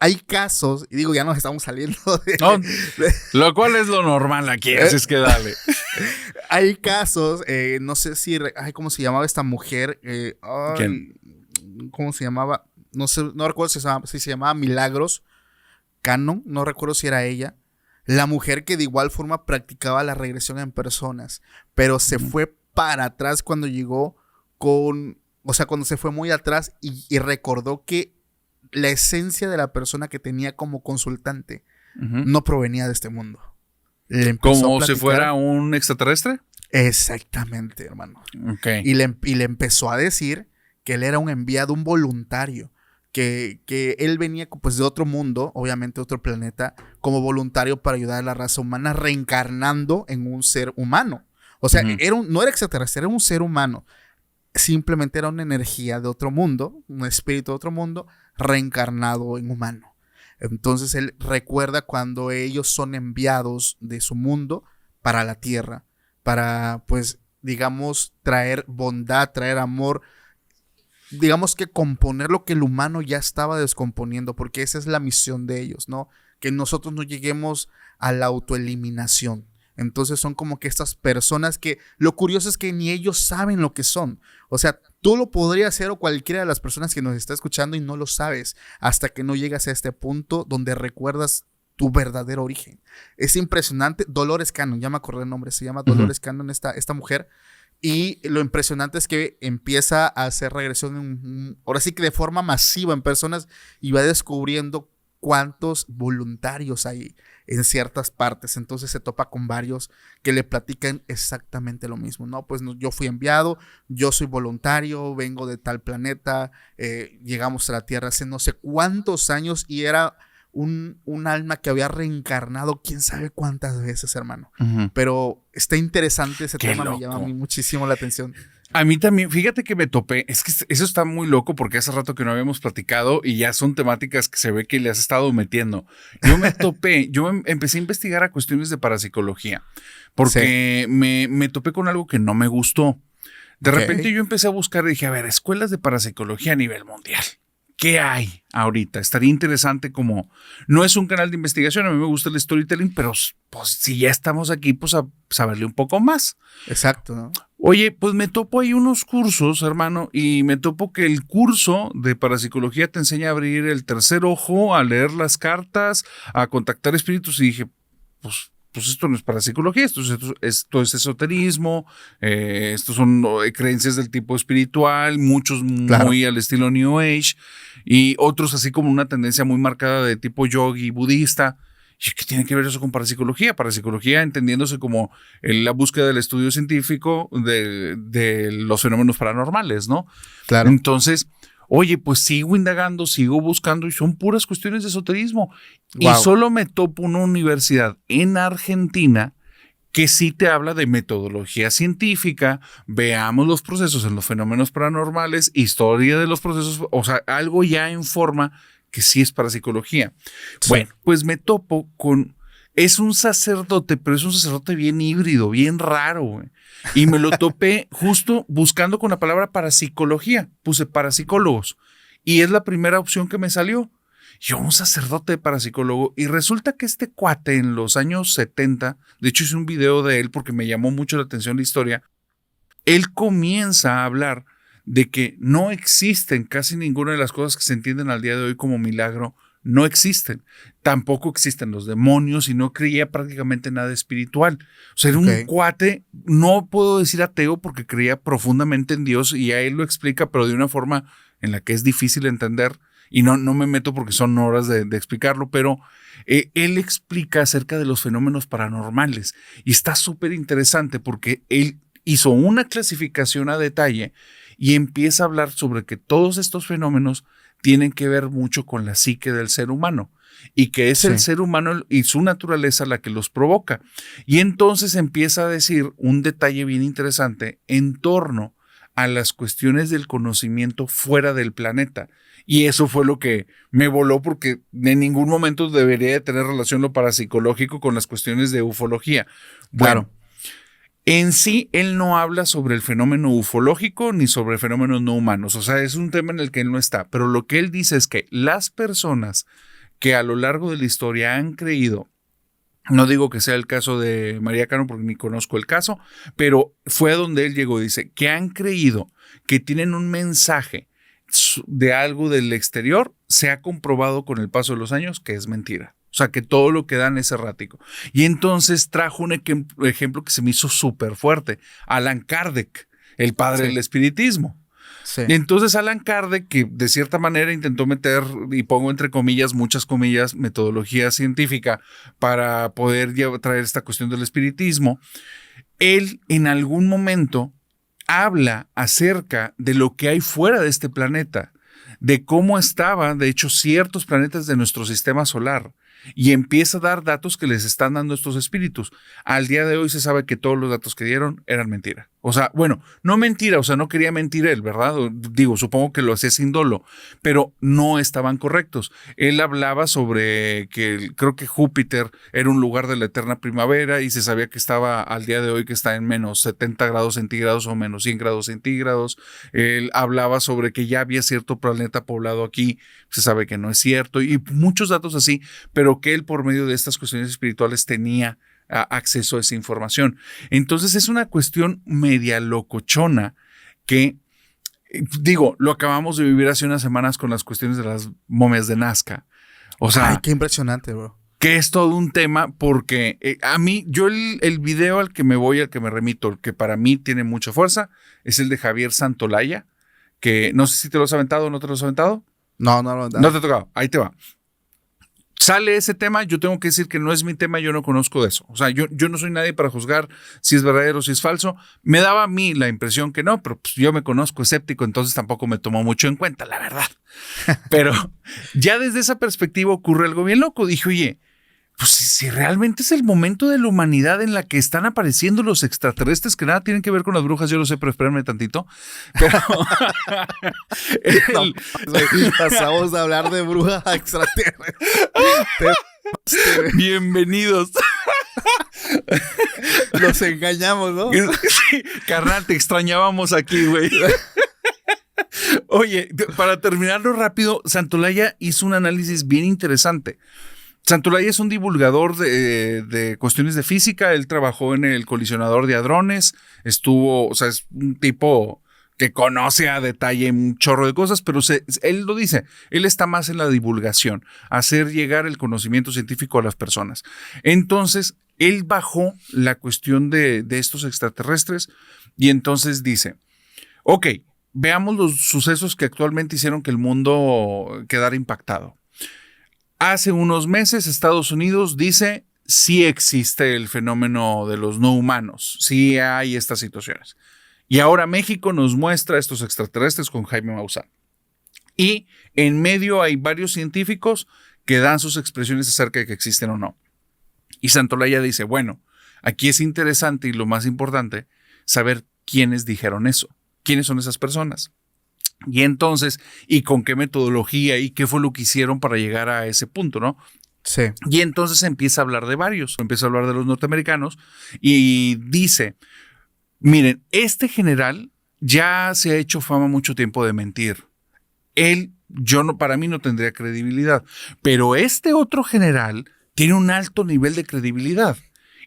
hay casos, y digo, ya nos estamos saliendo No, lo cual es lo normal aquí, así es que dale. Hay casos, no sé si, ay, ¿cómo se llamaba esta mujer? ¿Quién? ¿Cómo se llamaba? No sé, no recuerdo si se llamaba Milagros Cannon, no recuerdo si era ella. La mujer que de igual forma practicaba la regresión en personas, pero se fue para atrás cuando llegó cuando se fue muy atrás y recordó que la esencia de la persona que tenía como consultante no provenía de este mundo. ¿Como si fuera un extraterrestre? Exactamente, hermano. Okay. Y le empezó a decir que él era un enviado, un voluntario, que él venía pues de otro mundo, obviamente otro planeta, como voluntario para ayudar a la raza humana reencarnando en un ser humano. O sea, no era extraterrestre, era un ser humano. Simplemente era una energía de otro mundo, un espíritu de otro mundo, reencarnado en humano. Entonces él recuerda cuando ellos son enviados de su mundo para la tierra, para, pues, digamos, traer bondad, traer amor, digamos que componer lo que el humano ya estaba descomponiendo, porque esa es la misión de ellos, ¿no? Que nosotros no lleguemos a la autoeliminación. Entonces son como que estas personas que lo curioso es que ni ellos saben lo que son. O sea, tú lo podrías hacer o cualquiera de las personas que nos está escuchando y no lo sabes hasta que no llegas a este punto donde recuerdas tu verdadero origen. Es impresionante. Dolores Cannon, ya me acordé el nombre, se llama Dolores Cannon esta mujer. Y lo impresionante es que empieza a hacer regresión ahora sí que de forma masiva en personas y va descubriendo cuántos voluntarios hay en ciertas partes. Entonces se topa con varios que le platican exactamente lo mismo, ¿no? Pues yo fui enviado, yo soy voluntario, vengo de tal planeta, llegamos a la Tierra hace no sé cuántos años y era un alma que había reencarnado quién sabe cuántas veces, hermano. Pero está interesante ese tema, loco. Me llama a mí muchísimo la atención. A mí también, fíjate que me topé, es que eso está muy loco porque hace rato que no habíamos platicado y ya son temáticas que se ve que le has estado metiendo. Yo me topé, empecé a investigar a cuestiones de parapsicología porque me topé con algo que no me gustó. De repente yo empecé a buscar y dije, a ver, escuelas de parapsicología a nivel mundial. ¿Qué hay ahorita? Estaría interesante como... No es un canal de investigación, a mí me gusta el storytelling, pero pues si ya estamos aquí, pues a saberle un poco más. Exacto, ¿no? Oye, pues me topo ahí unos cursos, hermano, y me topo que el curso de parapsicología te enseña a abrir el tercer ojo, a leer las cartas, a contactar espíritus, y dije, pues esto no es parapsicología, esto es esoterismo, estos son creencias del tipo espiritual, muchos muy al estilo New Age, y otros así como una tendencia muy marcada de tipo yogi, budista. ¿Qué tiene que ver eso con parapsicología? Parapsicología entendiéndose como la búsqueda del estudio científico de los fenómenos paranormales, ¿no? Claro. Entonces, oye, pues sigo indagando, sigo buscando y son puras cuestiones de esoterismo. Wow. Y solo me topo una universidad en Argentina que sí te habla de metodología científica, veamos los procesos en los fenómenos paranormales, historia de los procesos, o sea, algo ya en forma que sí es parapsicología. Sí. Bueno, pues me topo con... Es un sacerdote, pero es un sacerdote bien híbrido, bien raro, güey. Y me lo topé justo buscando con la palabra parapsicología. Puse parapsicólogos. Y es la primera opción que me salió. Yo, un sacerdote parapsicólogo. Y resulta que este cuate en los años 70, de hecho hice un video de él porque me llamó mucho la atención la historia, él comienza a hablar de que no existen casi ninguna de las cosas que se entienden al día de hoy como milagro, no existen. Tampoco existen los demonios y no creía prácticamente nada espiritual. O sea, era un cuate, no puedo decir ateo porque creía profundamente en Dios y a él lo explica, pero de una forma en la que es difícil entender y no me meto porque son horas de explicarlo, pero él explica acerca de los fenómenos paranormales y está súper interesante porque él hizo una clasificación a detalle y empieza a hablar sobre que todos estos fenómenos tienen que ver mucho con la psique del ser humano y que es el ser humano y su naturaleza la que los provoca. Y entonces empieza a decir un detalle bien interesante en torno a las cuestiones del conocimiento fuera del planeta. Y eso fue lo que me voló porque en ningún momento debería de tener relación lo parapsicológico con las cuestiones de ufología. Bueno, en sí, él no habla sobre el fenómeno ufológico ni sobre fenómenos no humanos. O sea, es un tema en el que él no está. Pero lo que él dice es que las personas que a lo largo de la historia han creído. No digo que sea el caso de María Cano porque ni conozco el caso, pero fue a donde él llegó. Dice que han creído que tienen un mensaje de algo del exterior. Se ha comprobado con el paso de los años que es mentira. O sea, que todo lo que dan es errático. Y entonces trajo un ejemplo que se me hizo súper fuerte. Allan Kardec, el padre del espiritismo. Sí. Y entonces Allan Kardec, que de cierta manera intentó meter, y pongo entre comillas, muchas comillas, metodología científica para poder traer esta cuestión del espiritismo, él en algún momento habla acerca de lo que hay fuera de este planeta, de cómo estaban, de hecho, ciertos planetas de nuestro sistema solar. Y empieza a dar datos que les están dando estos espíritus. Al día de hoy se sabe que todos los datos que dieron eran mentira. O sea, bueno, no mentira, o sea, no quería mentir él, ¿verdad? Digo, supongo que lo hacía sin dolo, pero no estaban correctos. Él hablaba sobre que creo que Júpiter era un lugar de la eterna primavera y se sabía que estaba al día de hoy que está en menos 70 grados centígrados o menos 100 grados centígrados. Él hablaba sobre que ya había cierto planeta poblado aquí, se sabe que no es cierto y muchos datos así, pero que él por medio de estas cuestiones espirituales tenía acceso a esa información. Entonces es una cuestión media locochona que, digo, lo acabamos de vivir hace unas semanas con las cuestiones de las momias de Nazca. O sea, ay, qué impresionante, bro. Que es todo un tema porque a mí, yo el video al que me remito, el que para mí tiene mucha fuerza, es el de Javier Santolaya, que no sé si te lo has aventado o no te lo has aventado. No lo he aventado. No te ha tocado, ahí te va. Sale ese tema, yo tengo que decir que no es mi tema, yo no conozco de eso. O sea, yo no soy nadie para juzgar si es verdadero o si es falso. Me daba a mí la impresión que no, pero pues yo me conozco escéptico, entonces tampoco me tomó mucho en cuenta, la verdad. Pero ya desde esa perspectiva ocurre algo bien loco. Dije, oye, pues si realmente es el momento de la humanidad en la que están apareciendo los extraterrestres que nada tienen que ver con las brujas, yo lo sé, pero espérenme tantito. Pero pasamos a hablar de brujas extraterrestres. Bienvenidos. Los engañamos, ¿no? Sí, carnal, te extrañábamos aquí, güey. Oye, para terminarlo rápido, Santolaya hizo un análisis bien interesante. Santolaya es un divulgador de cuestiones de física. Él trabajó en el colisionador de hadrones. Estuvo, o sea, es un tipo que conoce a detalle un chorro de cosas, pero él lo dice, él está más en la divulgación, hacer llegar el conocimiento científico a las personas. Entonces, él bajó la cuestión de estos extraterrestres y entonces dice, ok, veamos los sucesos que actualmente hicieron que el mundo quedara impactado. Hace unos meses Estados Unidos dice sí existe el fenómeno de los no humanos, sí hay estas situaciones. Y ahora México nos muestra estos extraterrestres con Jaime Maussan. Y en medio hay varios científicos que dan sus expresiones acerca de que existen o no. Y Santolaya dice, bueno, aquí es interesante y lo más importante, saber quiénes dijeron eso, quiénes son esas personas. Y entonces, ¿y con qué metodología y qué fue lo que hicieron para llegar a ese punto, no? Sí. Y entonces empieza a hablar de varios, empieza a hablar de los norteamericanos y dice, miren, este general ya se ha hecho fama mucho tiempo de mentir. Para mí no tendría credibilidad, pero este otro general tiene un alto nivel de credibilidad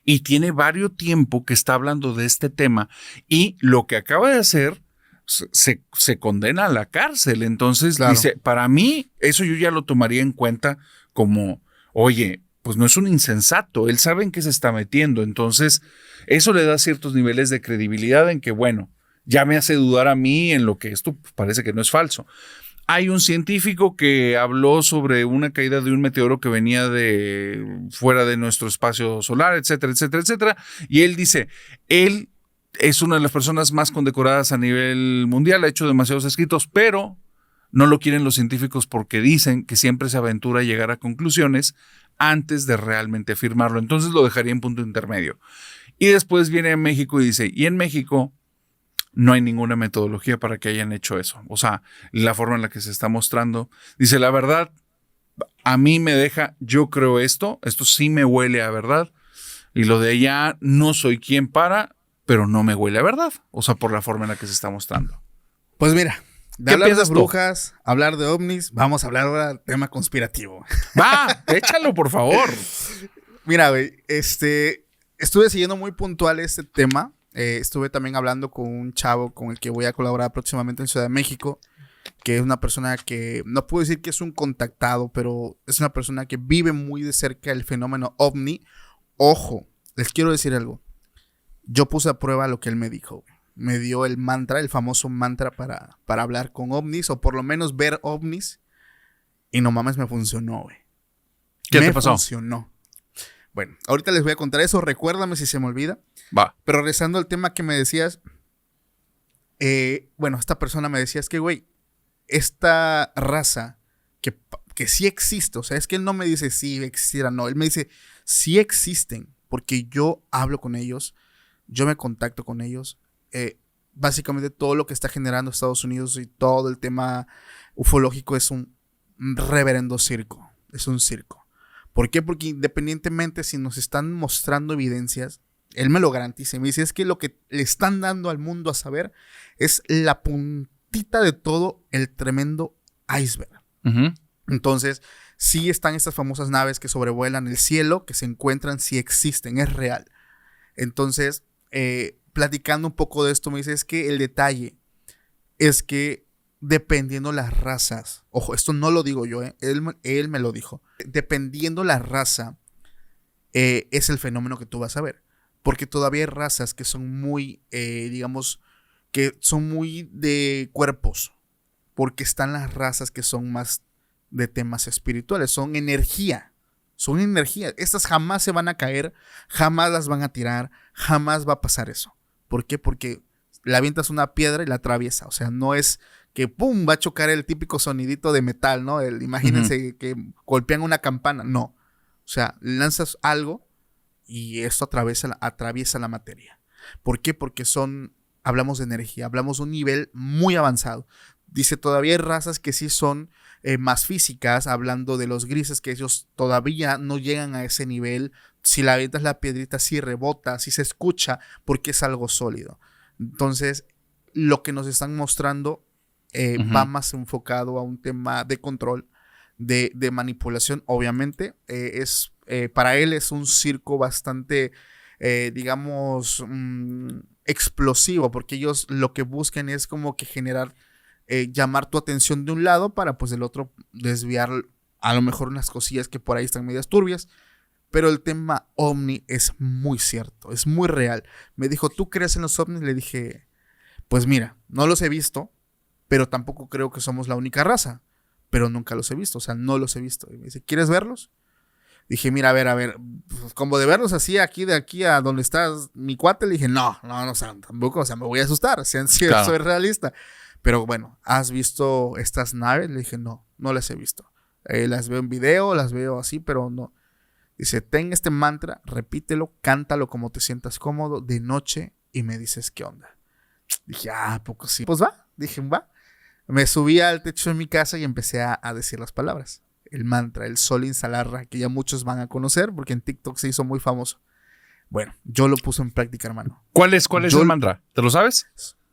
y tiene varios tiempo que está hablando de este tema y lo que acaba de hacer se condena a la cárcel. Entonces, claro, dice, para mí, eso yo ya lo tomaría en cuenta como, oye, pues no es un insensato, él sabe en qué se está metiendo. Entonces, eso le da ciertos niveles de credibilidad en que, bueno, ya me hace dudar a mí en lo que esto parece que no es falso. Hay un científico que habló sobre una caída de un meteoro que venía de fuera de nuestro espacio solar, etcétera, etcétera, etcétera. Y él dice, él es una de las personas más condecoradas a nivel mundial, ha hecho demasiados escritos, pero no lo quieren los científicos porque dicen que siempre se aventura a llegar a conclusiones antes de realmente afirmarlo. Entonces lo dejaría en punto intermedio. Y después viene a México y dice, y en México no hay ninguna metodología para que hayan hecho eso. O sea, la forma en la que se está mostrando. Dice, la verdad, a mí me deja, yo creo esto sí me huele a verdad. Y lo de allá no soy quien para, pero no me huele a verdad. O sea, por la forma en la que se está mostrando. Pues mira, De hablar de brujas, hablar de ovnis, vamos a hablar ahora del tema conspirativo. Va, échalo, por favor. Mira, güey, estuve siguiendo muy puntual este tema. Estuve también hablando con un chavo con el que voy a colaborar próximamente en Ciudad de México, que es una persona que, no puedo decir que es un contactado, pero es una persona que vive muy de cerca el fenómeno ovni. Ojo, les quiero decir algo. Yo puse a prueba lo que él me dijo. Me dio el mantra, el famoso mantra para hablar con ovnis, o por lo menos ver ovnis. Y no mames, me funcionó, güey. ¿Qué te pasó? Me funcionó. Bueno, ahorita les voy a contar eso. Recuérdame si se me olvida. Va. Pero regresando al tema que me decías. Bueno, esta persona me decía, es que, güey, esta raza que sí existe. O sea, es que él no me dice si existiera, no. Él me dice, sí existen. Porque yo hablo con ellos. Yo me contacto con ellos. Básicamente todo lo que está generando Estados Unidos y todo el tema ufológico es un reverendo circo. Es un circo. ¿Por qué? Porque independientemente si nos están mostrando evidencias, él me lo garantiza. Me dice, es que lo que le están dando al mundo a saber es la puntita de todo el tremendo iceberg. Uh-huh. Entonces, sí están estas famosas naves que sobrevuelan el cielo, que se encuentran, sí existen, es real. Entonces, platicando un poco de esto, me dice, es que el detalle es que dependiendo las razas, ojo, esto no lo digo yo, él me lo dijo, dependiendo la raza, es el fenómeno que tú vas a ver, porque todavía hay razas que son muy, digamos, que son muy de cuerpos, porque están las razas que son más de temas espirituales, son energía. Son energía. Estas jamás se van a caer, jamás las van a tirar, jamás va a pasar eso. ¿Por qué? Porque le avientas una piedra y la atraviesa. O sea, no es que ¡pum! Va a chocar el típico sonidito de metal, ¿no? Imagínense que golpean una campana. No. O sea, lanzas algo y esto atraviesa la materia. ¿Por qué? Porque hablamos de energía, hablamos de un nivel muy avanzado. Dice, todavía hay razas que sí son más físicas, hablando de los grises, que ellos todavía no llegan a ese nivel. Si la avientas la piedrita, sí rebota, sí se escucha, porque es algo sólido. Entonces, lo que nos están mostrando va más enfocado a un tema de control, de manipulación. Obviamente, para él es un circo bastante, digamos, explosivo, porque ellos lo que buscan es como que generar, llamar tu atención de un lado para pues del otro desviar a lo mejor unas cosillas que por ahí están medias turbias. Pero el tema ovni es muy cierto, es muy real. Me dijo, ¿tú crees en los ovnis? Le dije, pues mira, no los he visto, pero tampoco creo que somos la única raza. Pero nunca los he visto, o sea, no los he visto. Y me dice, ¿quieres verlos? Dije, mira, a ver, pues, como de verlos así, de aquí a donde está mi cuate, le dije, no, o sea, tampoco, o sea, me voy a asustar, claro. Soy realista. Pero bueno, ¿has visto estas naves? Le dije, no las he visto. Las veo en video, las veo así, pero no. Dice, ten este mantra, repítelo, cántalo como te sientas cómodo de noche y me dices qué onda. Dije, poco sí. Pues va, dije, va. Me subí al techo de mi casa y empecé a decir las palabras. El mantra, el Solin Salarra, que ya muchos van a conocer porque en TikTok se hizo muy famoso. Bueno, yo lo puse en práctica, hermano. ¿Cuál es el mantra? ¿Te lo sabes?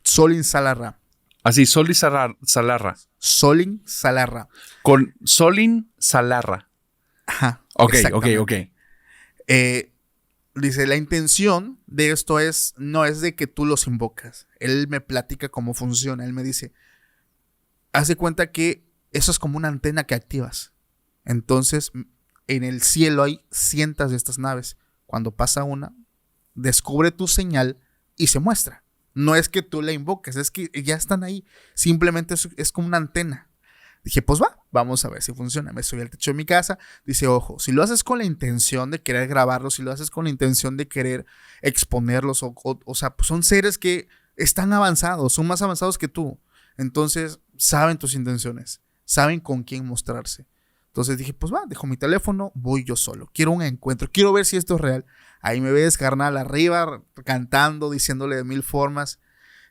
Solin Salarra. Así, Solin Salarra. Solin Salarra. Con Solin Salarra. Ajá. Ok. Dice, la intención de esto no es de que tú los invocas. Él me platica cómo funciona. Él me dice, haz de cuenta que eso es como una antena que activas. Entonces, en el cielo hay cientos de estas naves. Cuando pasa una, descubre tu señal y se muestra. No es que tú la invoques, es que ya están ahí. Simplemente es como una antena. Dije, pues vamos a ver si funciona. Me subí al techo de mi casa. Dice, ojo, si lo haces con la intención de querer grabarlos, si lo haces con la intención de querer exponerlos, o sea, pues son seres que están avanzados, son más avanzados que tú. Entonces, saben tus intenciones, saben con quién mostrarse. Entonces dije, pues dejo mi teléfono, voy yo solo. Quiero un encuentro, quiero ver si esto es real. Ahí me ves, carnal, arriba, cantando, diciéndole de mil formas.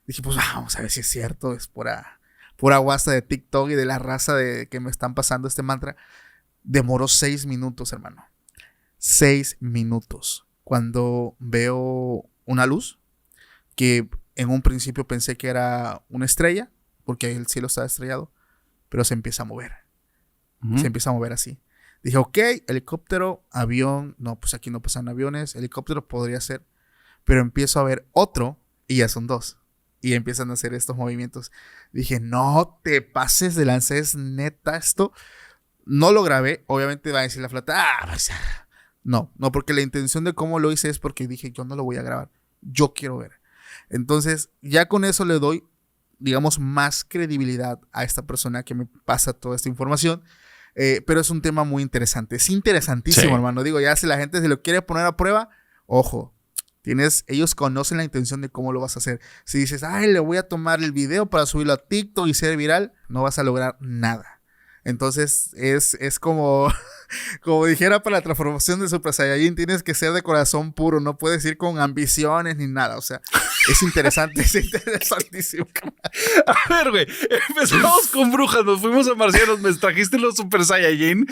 Dije, pues vamos a ver si es cierto, es pura guasta de TikTok y de la raza que me están pasando este mantra. Demoró 6 minutos, hermano. 6 minutos. Cuando veo una luz, que en un principio pensé que era una estrella, porque el cielo estaba estrellado, pero se empieza a mover. Ujú. Se empieza a mover así. Dije, ok, helicóptero, avión, no, pues aquí no pasan aviones, helicóptero podría ser, pero empiezo a ver otro y ya son dos. Y empiezan a hacer estos movimientos. Dije, no te pases de lanza, es neta esto. No lo grabé, obviamente va a decir la flota, pues, no, porque la intención de cómo lo hice es porque dije, yo no lo voy a grabar, yo quiero ver. Entonces, ya con eso le doy, digamos, más credibilidad a esta persona que me pasa toda esta información. Pero es un tema muy interesante. Es interesantísimo, Sí. hermano. Digo, ya si la gente se lo quiere poner a prueba, ojo. Ellos conocen la intención de cómo lo vas a hacer. Si dices, ay, le voy a tomar el video para subirlo a TikTok y ser viral, no vas a lograr nada. Entonces, es como, como dijera para la transformación de Super Saiyajin, tienes que ser de corazón puro, no puedes ir con ambiciones ni nada. O sea, es interesante, es interesantísimo. A ver, güey, empezamos con brujas, nos fuimos a marcianos, me trajiste los Super Saiyajin.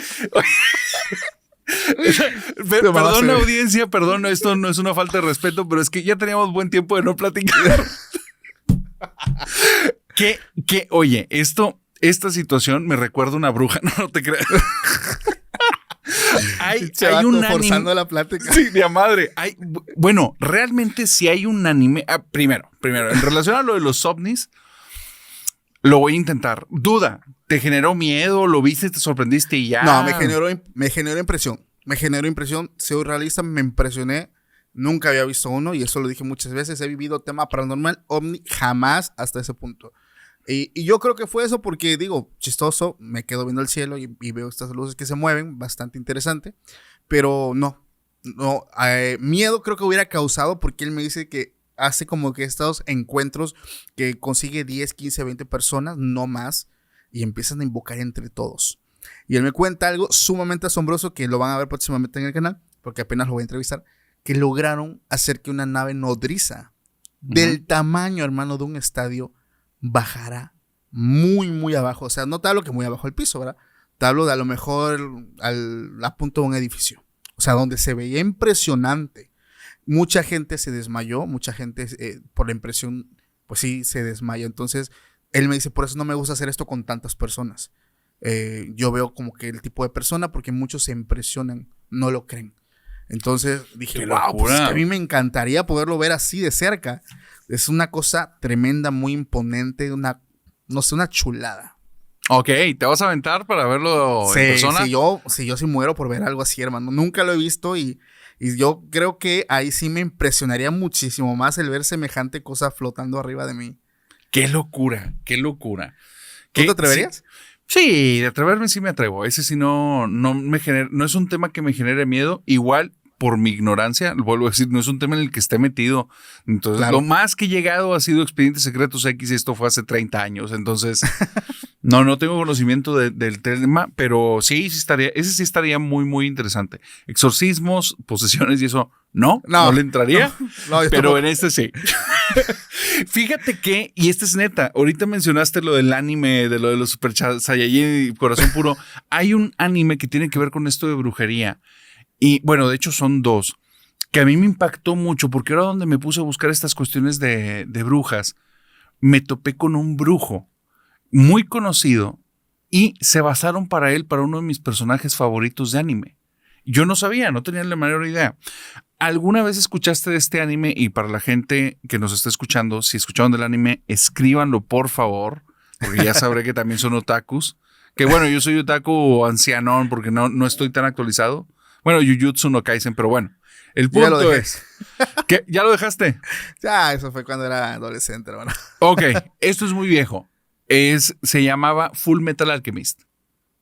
Perdón, audiencia, perdón, esto no es una falta de respeto, pero es que ya teníamos buen tiempo de no platicar. Oye, esta situación me recuerda a una bruja, no te creas. hay un forzando anime, la plática. Sí, de madre. Bueno, realmente sí hay un anime. Primero, en relación a lo de los ovnis, lo voy a intentar. Duda, ¿te generó miedo? ¿Lo viste? ¿Te sorprendiste y ya? No, me generó impresión. Me generó impresión. Soy realista, me impresioné. Nunca había visto uno y eso lo dije muchas veces. He vivido tema paranormal, ovni, jamás hasta ese punto. Y yo creo que fue eso porque, digo, chistoso, me quedo viendo el cielo y veo estas luces que se mueven, bastante interesante. Pero no, miedo creo que hubiera causado porque él me dice que hace como que estos encuentros que consigue 10, 15, 20 personas, no más, y empiezan a invocar entre todos. Y él me cuenta algo sumamente asombroso que lo van a ver próximamente en el canal, porque apenas lo voy a entrevistar, que lograron hacer que una nave nodriza del tamaño, hermano, de un estadio bajara muy, muy abajo. O sea, no te hablo que muy abajo del piso, ¿verdad? Te hablo de a lo mejor a punto de un edificio. O sea, donde se veía impresionante. Mucha gente se desmayó, mucha gente por la impresión, pues sí, se desmayó. Entonces, él me dice, por eso no me gusta hacer esto con tantas personas. Yo veo como que el tipo de persona, porque muchos se impresionan, no lo creen. Entonces dije, wow, pues es que a mí me encantaría poderlo ver así de cerca. Es una cosa tremenda, muy imponente, una chulada. Ok, ¿te vas a aventar para verlo en persona? Sí, yo sí muero por ver algo así, hermano. Nunca lo he visto y yo creo que ahí sí me impresionaría muchísimo más el ver semejante cosa flotando arriba de mí. ¡Qué locura! ¡Qué locura! ¿Tú te atreverías? Sí, de atreverme sí me atrevo. Ese sí no es un tema que me genere miedo. Igual, por mi ignorancia, vuelvo a decir, no es un tema en el que esté metido. Entonces, claro, lo más que he llegado ha sido Expedientes Secretos X y esto fue hace 30 años. Entonces, no tengo conocimiento del tema, pero ese sí estaría muy, muy interesante. Exorcismos, posesiones y eso, no le entraría, pero en este sí. Fíjate que, y este es neta, ahorita mencionaste lo del anime, de lo de los Super Saiyajin y Corazón Puro. Hay un anime que tiene que ver con esto de brujería. Y bueno, de hecho son dos, que a mí me impactó mucho porque ahora donde me puse a buscar estas cuestiones de brujas, me topé con un brujo muy conocido y se basaron para uno de mis personajes favoritos de anime. Yo no sabía, no tenía la menor idea. ¿Alguna vez escuchaste de este anime? Y para la gente que nos está escuchando, si escucharon del anime, escríbanlo por favor, porque ya sabré que también son otakus. Que bueno, yo soy otaku ancianón porque no estoy tan actualizado. Bueno, Jujutsu no Kaisen, pero bueno. El punto es... ¿Qué? ¿Ya lo dejaste? Ya, eso fue cuando era adolescente, hermano. Ok, esto es muy viejo. Se llamaba Full Metal Alchemist.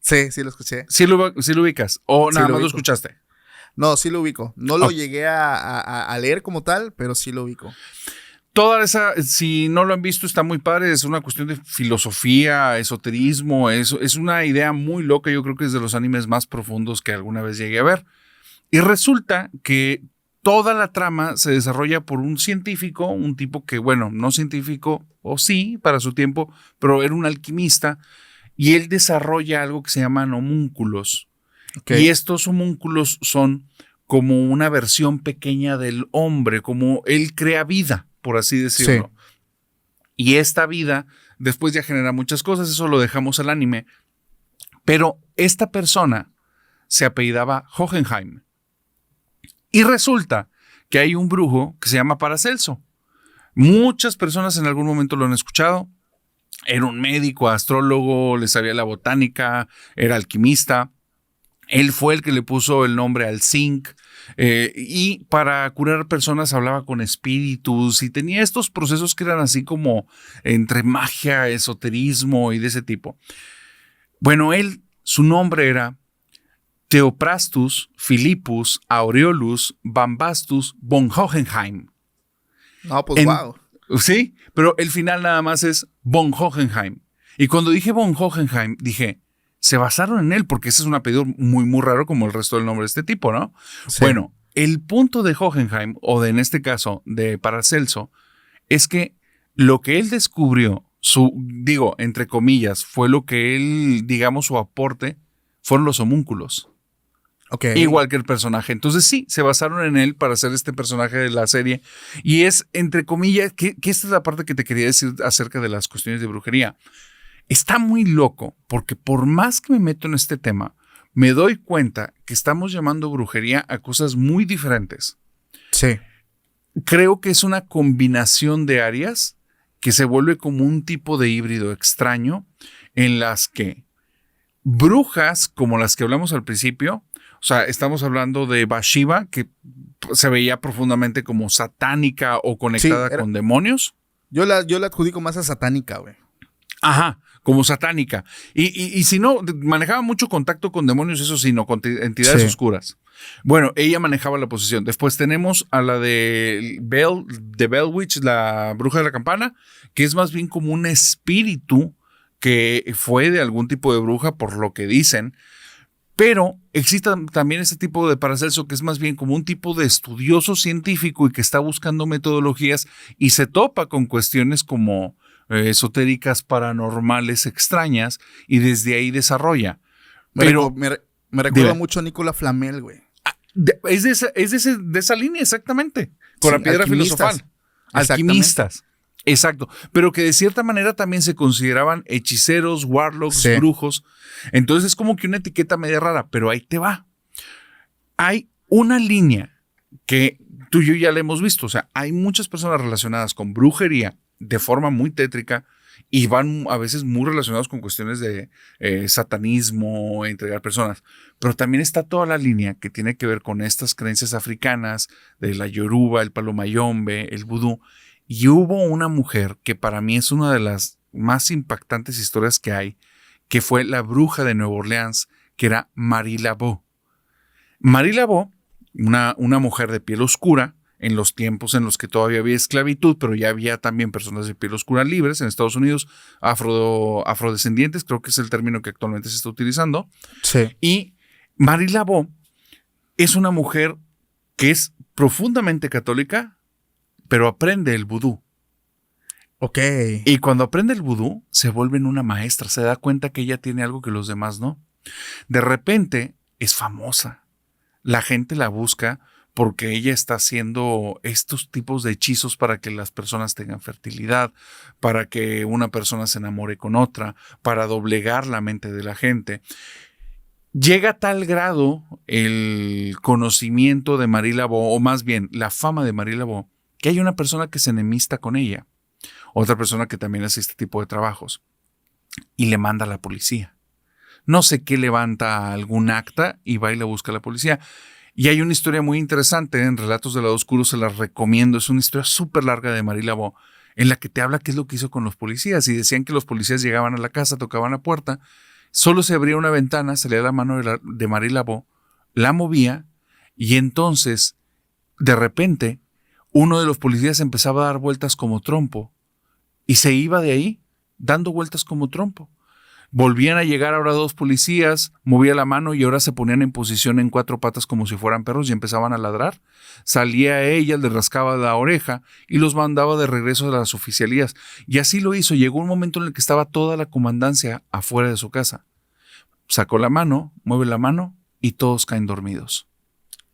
Sí, sí lo escuché. ¿Sí lo ubicas? ¿O nada más lo escuchaste? No, sí lo ubico. No lo llegué a leer como tal, pero sí lo ubico. Toda esa, si no lo han visto, está muy padre. Es una cuestión de filosofía, esoterismo. Es una idea muy loca. Yo creo que es de los animes más profundos que alguna vez llegué a ver. Y resulta que toda la trama se desarrolla por un científico, un tipo que, bueno, no científico, o sí, para su tiempo, pero era un alquimista. Y él desarrolla algo que se llaman homúnculos. Okay. Y estos homúnculos son como una versión pequeña del hombre, como él crea vida, por así decirlo. Sí. Y esta vida después ya genera muchas cosas, eso lo dejamos al anime. Pero esta persona se apellidaba Hohenheim. Y resulta que hay un brujo que se llama Paracelso. Muchas personas en algún momento lo han escuchado. Era un médico, astrólogo, le sabía la botánica, era alquimista. Él fue el que le puso el nombre al zinc y para curar personas hablaba con espíritus y tenía estos procesos que eran así como entre magia, esoterismo y de ese tipo. Bueno, su nombre era Theophrastus Philippus Aureolus Bombastus von Hohenheim. No, pues wow. Sí, pero el final nada más es von Hohenheim. Y cuando dije von Hohenheim, dije, se basaron en él, porque ese es un apellido muy, muy raro como el resto del nombre de este tipo, ¿no? Sí. Bueno, el punto de Hohenheim, o en este caso de Paracelso, es que lo que él descubrió, entre comillas, fue lo que él, digamos, su aporte, fueron los homúnculos. Okay. Igual que el personaje. Entonces sí, se basaron en él para hacer este personaje de la serie. Y es, entre comillas, que esta es la parte que te quería decir acerca de las cuestiones de brujería. Está muy loco, porque por más que me meto en este tema, me doy cuenta que estamos llamando brujería a cosas muy diferentes. Sí. Creo que es una combinación de áreas que se vuelve como un tipo de híbrido extraño en las que brujas, como las que hablamos al principio, o sea, estamos hablando de Bathsheba, que se veía profundamente como satánica o conectada con demonios. Yo la adjudico más a satánica, güey. Ajá, como satánica. Y si no, manejaba mucho contacto con demonios, eso sí, no, con entidades oscuras. Bueno, ella manejaba la posesión. Después tenemos a la de Bell Witch, la bruja de la campana, que es más bien como un espíritu que fue de algún tipo de bruja, por lo que dicen. Pero existe también este tipo de Paracelso que es más bien como un tipo de estudioso científico y que está buscando metodologías y se topa con cuestiones como esotéricas, paranormales, extrañas y desde ahí desarrolla. Me recuerda mucho a Nicolas Flamel, güey. Es de esa línea, exactamente. Con la piedra filosofal. Alquimistas. Exacto, pero que de cierta manera también se consideraban hechiceros, warlocks, brujos. Entonces es como que una etiqueta media rara, pero ahí te va. Hay una línea que tú y yo ya la hemos visto. O sea, hay muchas personas relacionadas con brujería de forma muy tétrica y van a veces muy relacionados con cuestiones de satanismo, entregar personas. Pero también está toda la línea que tiene que ver con estas creencias africanas de la yoruba, el palo mayombe, el vudú. Y hubo una mujer que para mí es una de las más impactantes historias que hay, que fue la bruja de Nueva Orleans, que era Marie Laveau. Marie Laveau, una mujer de piel oscura, en los tiempos en los que todavía había esclavitud, pero ya había también personas de piel oscura libres en Estados Unidos, afrodescendientes, creo que es el término que actualmente se está utilizando. Sí. Y Marie Laveau es una mujer que es profundamente católica, pero aprende el vudú. Ok. Y cuando aprende el vudú, se vuelve en una maestra. Se da cuenta que ella tiene algo que los demás no. De repente, es famosa. La gente la busca porque ella está haciendo estos tipos de hechizos para que las personas tengan fertilidad, para que una persona se enamore con otra, para doblegar la mente de la gente. Llega a tal grado el conocimiento de Marie Laveau, o más bien la fama de Marie Laveau, que hay una persona que se enemista con ella, otra persona que también hace este tipo de trabajos, y le manda a la policía. No sé qué levanta algún acta y va y la busca a la policía. Y hay una historia muy interesante en Relatos del Lado Oscuro, se las recomiendo. Es una historia súper larga de Marie Laveau, en la que te habla qué es lo que hizo con los policías. Y decían que los policías llegaban a la casa, tocaban la puerta, solo se abría una ventana, salía la mano de Marie Laveau, la movía, y entonces, de repente, uno de los policías empezaba a dar vueltas como trompo y se iba de ahí dando vueltas como trompo. Volvían a llegar ahora dos policías, movía la mano y ahora se ponían en posición en cuatro patas como si fueran perros y empezaban a ladrar. Salía ella, le rascaba la oreja y los mandaba de regreso a las oficialías. Y así lo hizo. Llegó un momento en el que estaba toda la comandancia afuera de su casa. Sacó la mano, mueve la mano y todos caen dormidos.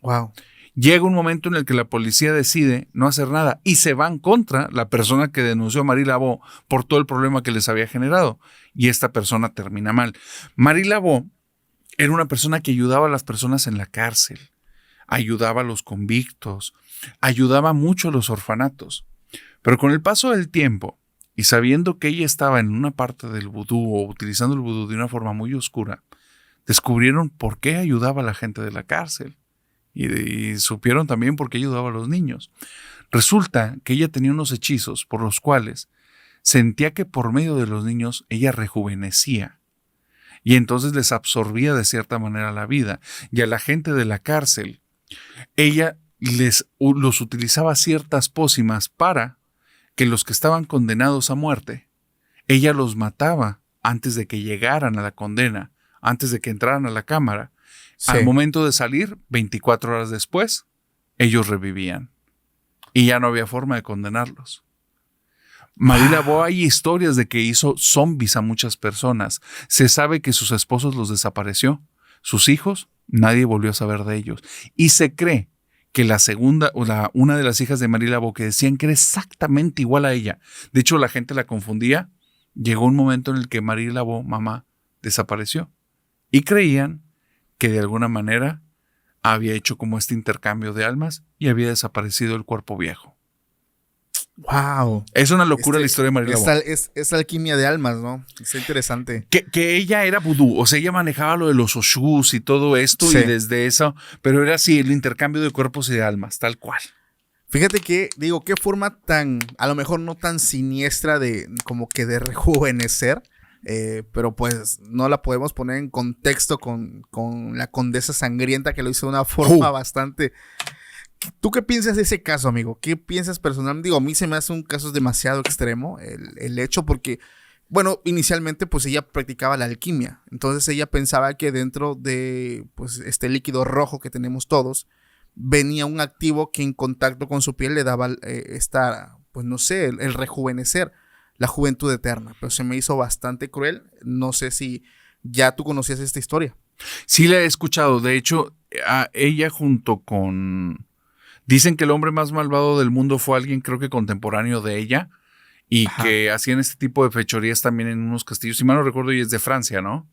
Wow. Llega un momento en el que la policía decide no hacer nada y se van contra la persona que denunció a Marie Laveau por todo el problema que les había generado. Y esta persona termina mal. Marie Laveau era una persona que ayudaba a las personas en la cárcel, ayudaba a los convictos, ayudaba mucho a los orfanatos. Pero con el paso del tiempo y sabiendo que ella estaba en una parte del vudú o utilizando el vudú de una forma muy oscura, descubrieron por qué ayudaba a la gente de la cárcel y supieron también por qué ayudaba a los niños. Resulta que ella tenía unos hechizos por los cuales sentía que por medio de los niños ella rejuvenecía y entonces les absorbía de cierta manera la vida. Y a la gente de la cárcel, ella los utilizaba ciertas pócimas para que los que estaban condenados a muerte, ella los mataba antes de que llegaran a la condena, antes de que entraran a la cámara. Sí. Al momento de salir, 24 horas después, ellos revivían. Y ya no había forma de condenarlos. Marie Laveau, hay historias de que hizo zombies a muchas personas. Se sabe que sus esposos los desapareció. Sus hijos, nadie volvió a saber de ellos. Y se cree que una de las hijas de Marie Laveau, que decían que era exactamente igual a ella. De hecho, la gente la confundía. Llegó un momento en el que Marie Laveau, mamá, desapareció. Y creían que de alguna manera había hecho como este intercambio de almas y había desaparecido el cuerpo viejo. ¡Wow! Es una locura la historia de Marie Laveau. Es alquimia de almas, ¿no? Es interesante. Que ella era vudú, o sea, ella manejaba lo de los oshus y todo esto, sí. Y desde eso, pero era así, el intercambio de cuerpos y de almas, tal cual. Fíjate que, digo, qué forma tan, a lo mejor no tan siniestra de, como que de rejuvenecer, pero pues no la podemos poner en contexto con la condesa sangrienta que lo hizo de una forma bastante... ¿Tú qué piensas de ese caso, amigo? ¿Qué piensas personalmente? Digo, a mí se me hace un caso demasiado extremo el hecho porque, bueno, inicialmente pues ella practicaba la alquimia. Entonces ella pensaba que dentro de pues este líquido rojo que tenemos todos, venía un activo que en contacto con su piel le daba pues no sé, el rejuvenecer, la juventud eterna. Pero se me hizo bastante cruel. No sé si ya tú conocías esta historia. Sí, la he escuchado. De hecho, a ella junto con... Dicen que el hombre más malvado del mundo fue alguien, creo que contemporáneo de ella, y Ajá. que hacían este tipo de fechorías también en unos castillos. Si mal no recuerdo, y es de Francia, ¿no?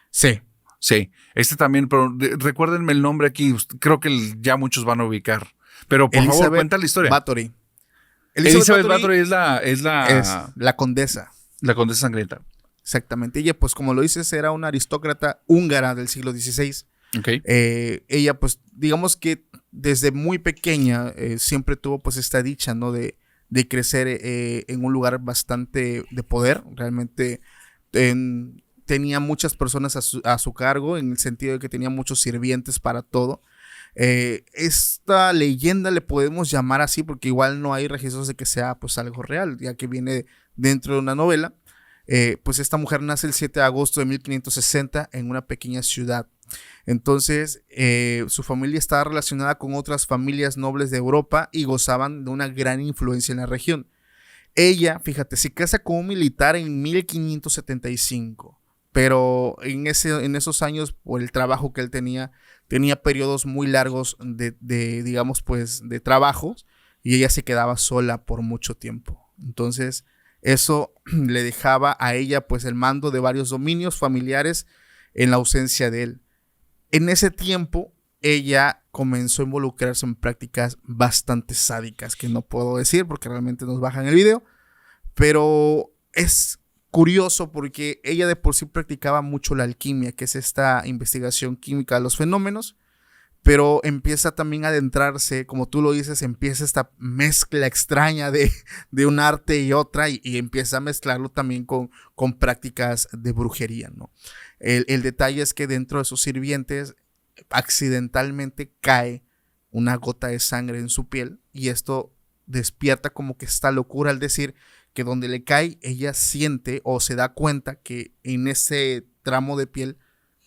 Sí. Sí, este también, pero recuérdenme el nombre aquí, creo que ya muchos van a ubicar. Pero por favor, cuenta la historia. Bathory. Elizabeth Bathory es la condesa. La condesa sangrienta. Exactamente. Ella, pues como lo dices, era una aristócrata húngara del siglo XVI. Okay. Ella, pues, digamos que desde muy pequeña siempre tuvo pues esta dicha, ¿no? De crecer en un lugar bastante de poder. Realmente tenía muchas personas a su cargo, en el sentido de que tenía muchos sirvientes para todo. Esta leyenda le podemos llamar así porque igual no hay registros de que sea pues algo real, ya que viene dentro de una novela. Pues esta mujer nace el 7 de agosto de 1560 en una pequeña ciudad. Entonces su familia estaba relacionada con otras familias nobles de Europa y gozaban de una gran influencia en la región. Ella, fíjate, se casa con un militar en 1575, pero en esos años, por el trabajo que él tenía periodos muy largos digamos, pues, de trabajos, y ella se quedaba sola por mucho tiempo. Entonces, eso le dejaba a ella, pues, el mando de varios dominios familiares en la ausencia de él. En ese tiempo, ella comenzó a involucrarse en prácticas bastante sádicas, que no puedo decir porque realmente nos bajan el video, pero es curioso porque ella de por sí practicaba mucho la alquimia, que es esta investigación química de los fenómenos, pero empieza también a adentrarse, como tú lo dices, empieza esta mezcla extraña de un arte y otra, y empieza a mezclarlo también con prácticas de brujería, ¿no? El detalle es que dentro de sus sirvientes accidentalmente cae una gota de sangre en su piel, y esto despierta como que esta locura al decir que donde le cae, ella siente o se da cuenta que en ese tramo de piel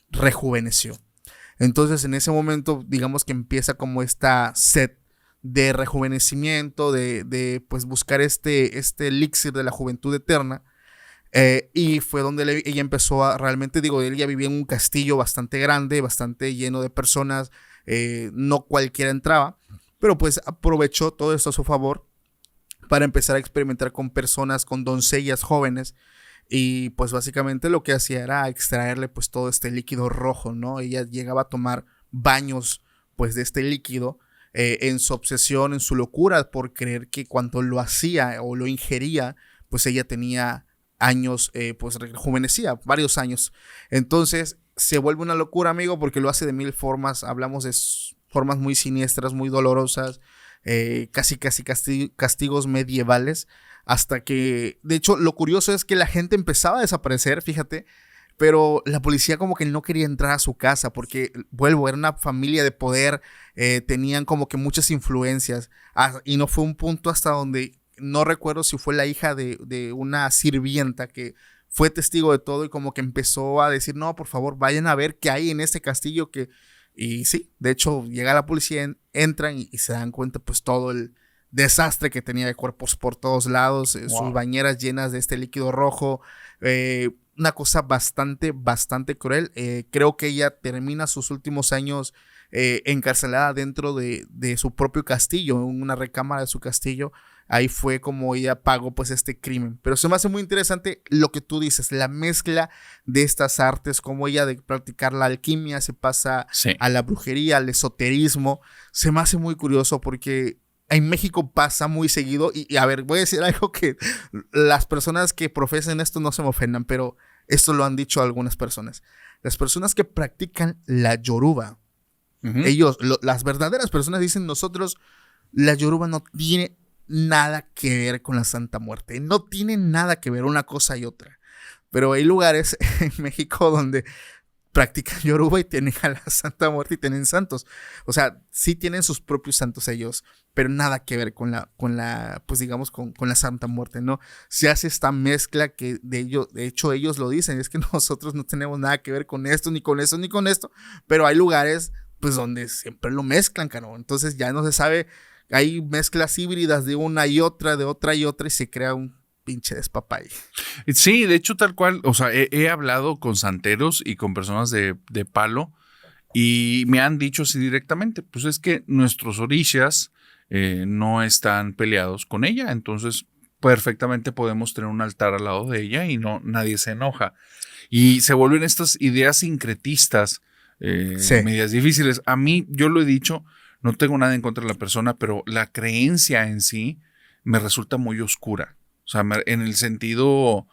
rejuveneció. Entonces en ese momento digamos que empieza como esta sed de rejuvenecimiento, de pues buscar este elixir de la juventud eterna, y fue donde ella empezó a realmente, digo, ella vivía en un castillo bastante grande, bastante lleno de personas, no cualquiera entraba, pero pues aprovechó todo esto a su favor para empezar a experimentar con personas, con doncellas jóvenes. Y pues básicamente lo que hacía era extraerle pues todo este líquido rojo, ¿no? Ella llegaba a tomar baños pues de este líquido en su obsesión, en su locura por creer que cuando lo hacía o lo ingería, pues ella tenía años, pues rejuvenecía, varios años. Entonces se vuelve una locura, amigo, porque lo hace de mil formas. Hablamos de formas muy siniestras, muy dolorosas, casi castigos medievales. Hasta que, de hecho, lo curioso es que la gente empezaba a desaparecer, fíjate, pero la policía como que no quería entrar a su casa porque, vuelvo, era una familia de poder, tenían como que muchas influencias, y no fue un punto hasta donde, no recuerdo si fue la hija de una sirvienta que fue testigo de todo y como que empezó a decir, no, por favor, vayan a ver qué hay en este castillo que... Y sí, de hecho, llega la policía, entran y se dan cuenta pues todo el desastre que tenía de cuerpos por todos lados, sus bañeras llenas de este líquido rojo, una cosa bastante cruel. Creo que ella termina sus últimos años encarcelada dentro de su propio castillo, en una recámara de su castillo. Ahí fue como ella pagó pues este crimen. Pero se me hace muy interesante lo que tú dices, la mezcla de estas artes, como ella de practicar la alquimia se pasa a la brujería, al esoterismo. Se me hace muy curioso porque en México pasa muy seguido y a ver, voy a decir algo que las personas que profesen esto no se me ofendan, pero esto lo han dicho algunas personas. Las personas que practican la yoruba, ellos, las verdaderas personas dicen, nosotros, la yoruba no tiene nada que ver con la Santa Muerte, no tiene nada que ver una cosa y otra, pero hay lugares en México donde practican yoruba y tienen a la Santa Muerte y tienen santos. O sea, sí tienen sus propios santos ellos, pero nada que ver con la pues digamos, con la Santa Muerte, ¿no? Se hace esta mezcla que de hecho ellos lo dicen, es que nosotros no tenemos nada que ver con esto, ni con esto, ni con esto, pero hay lugares, pues, donde siempre lo mezclan, caro. Entonces ya no se sabe, hay mezclas híbridas de una y otra, de otra y otra, y se crea un pinche despapalle. Sí, de hecho, tal cual, o sea, he hablado con santeros y con personas de palo y me han dicho así directamente, pues es que nuestros orishas no están peleados con ella, entonces perfectamente podemos tener un altar al lado de ella y no, nadie se enoja. Y se vuelven estas ideas sincretistas, medias difíciles. A mí, yo lo he dicho, no tengo nada en contra de la persona, pero la creencia en sí me resulta muy oscura. O sea, en el sentido,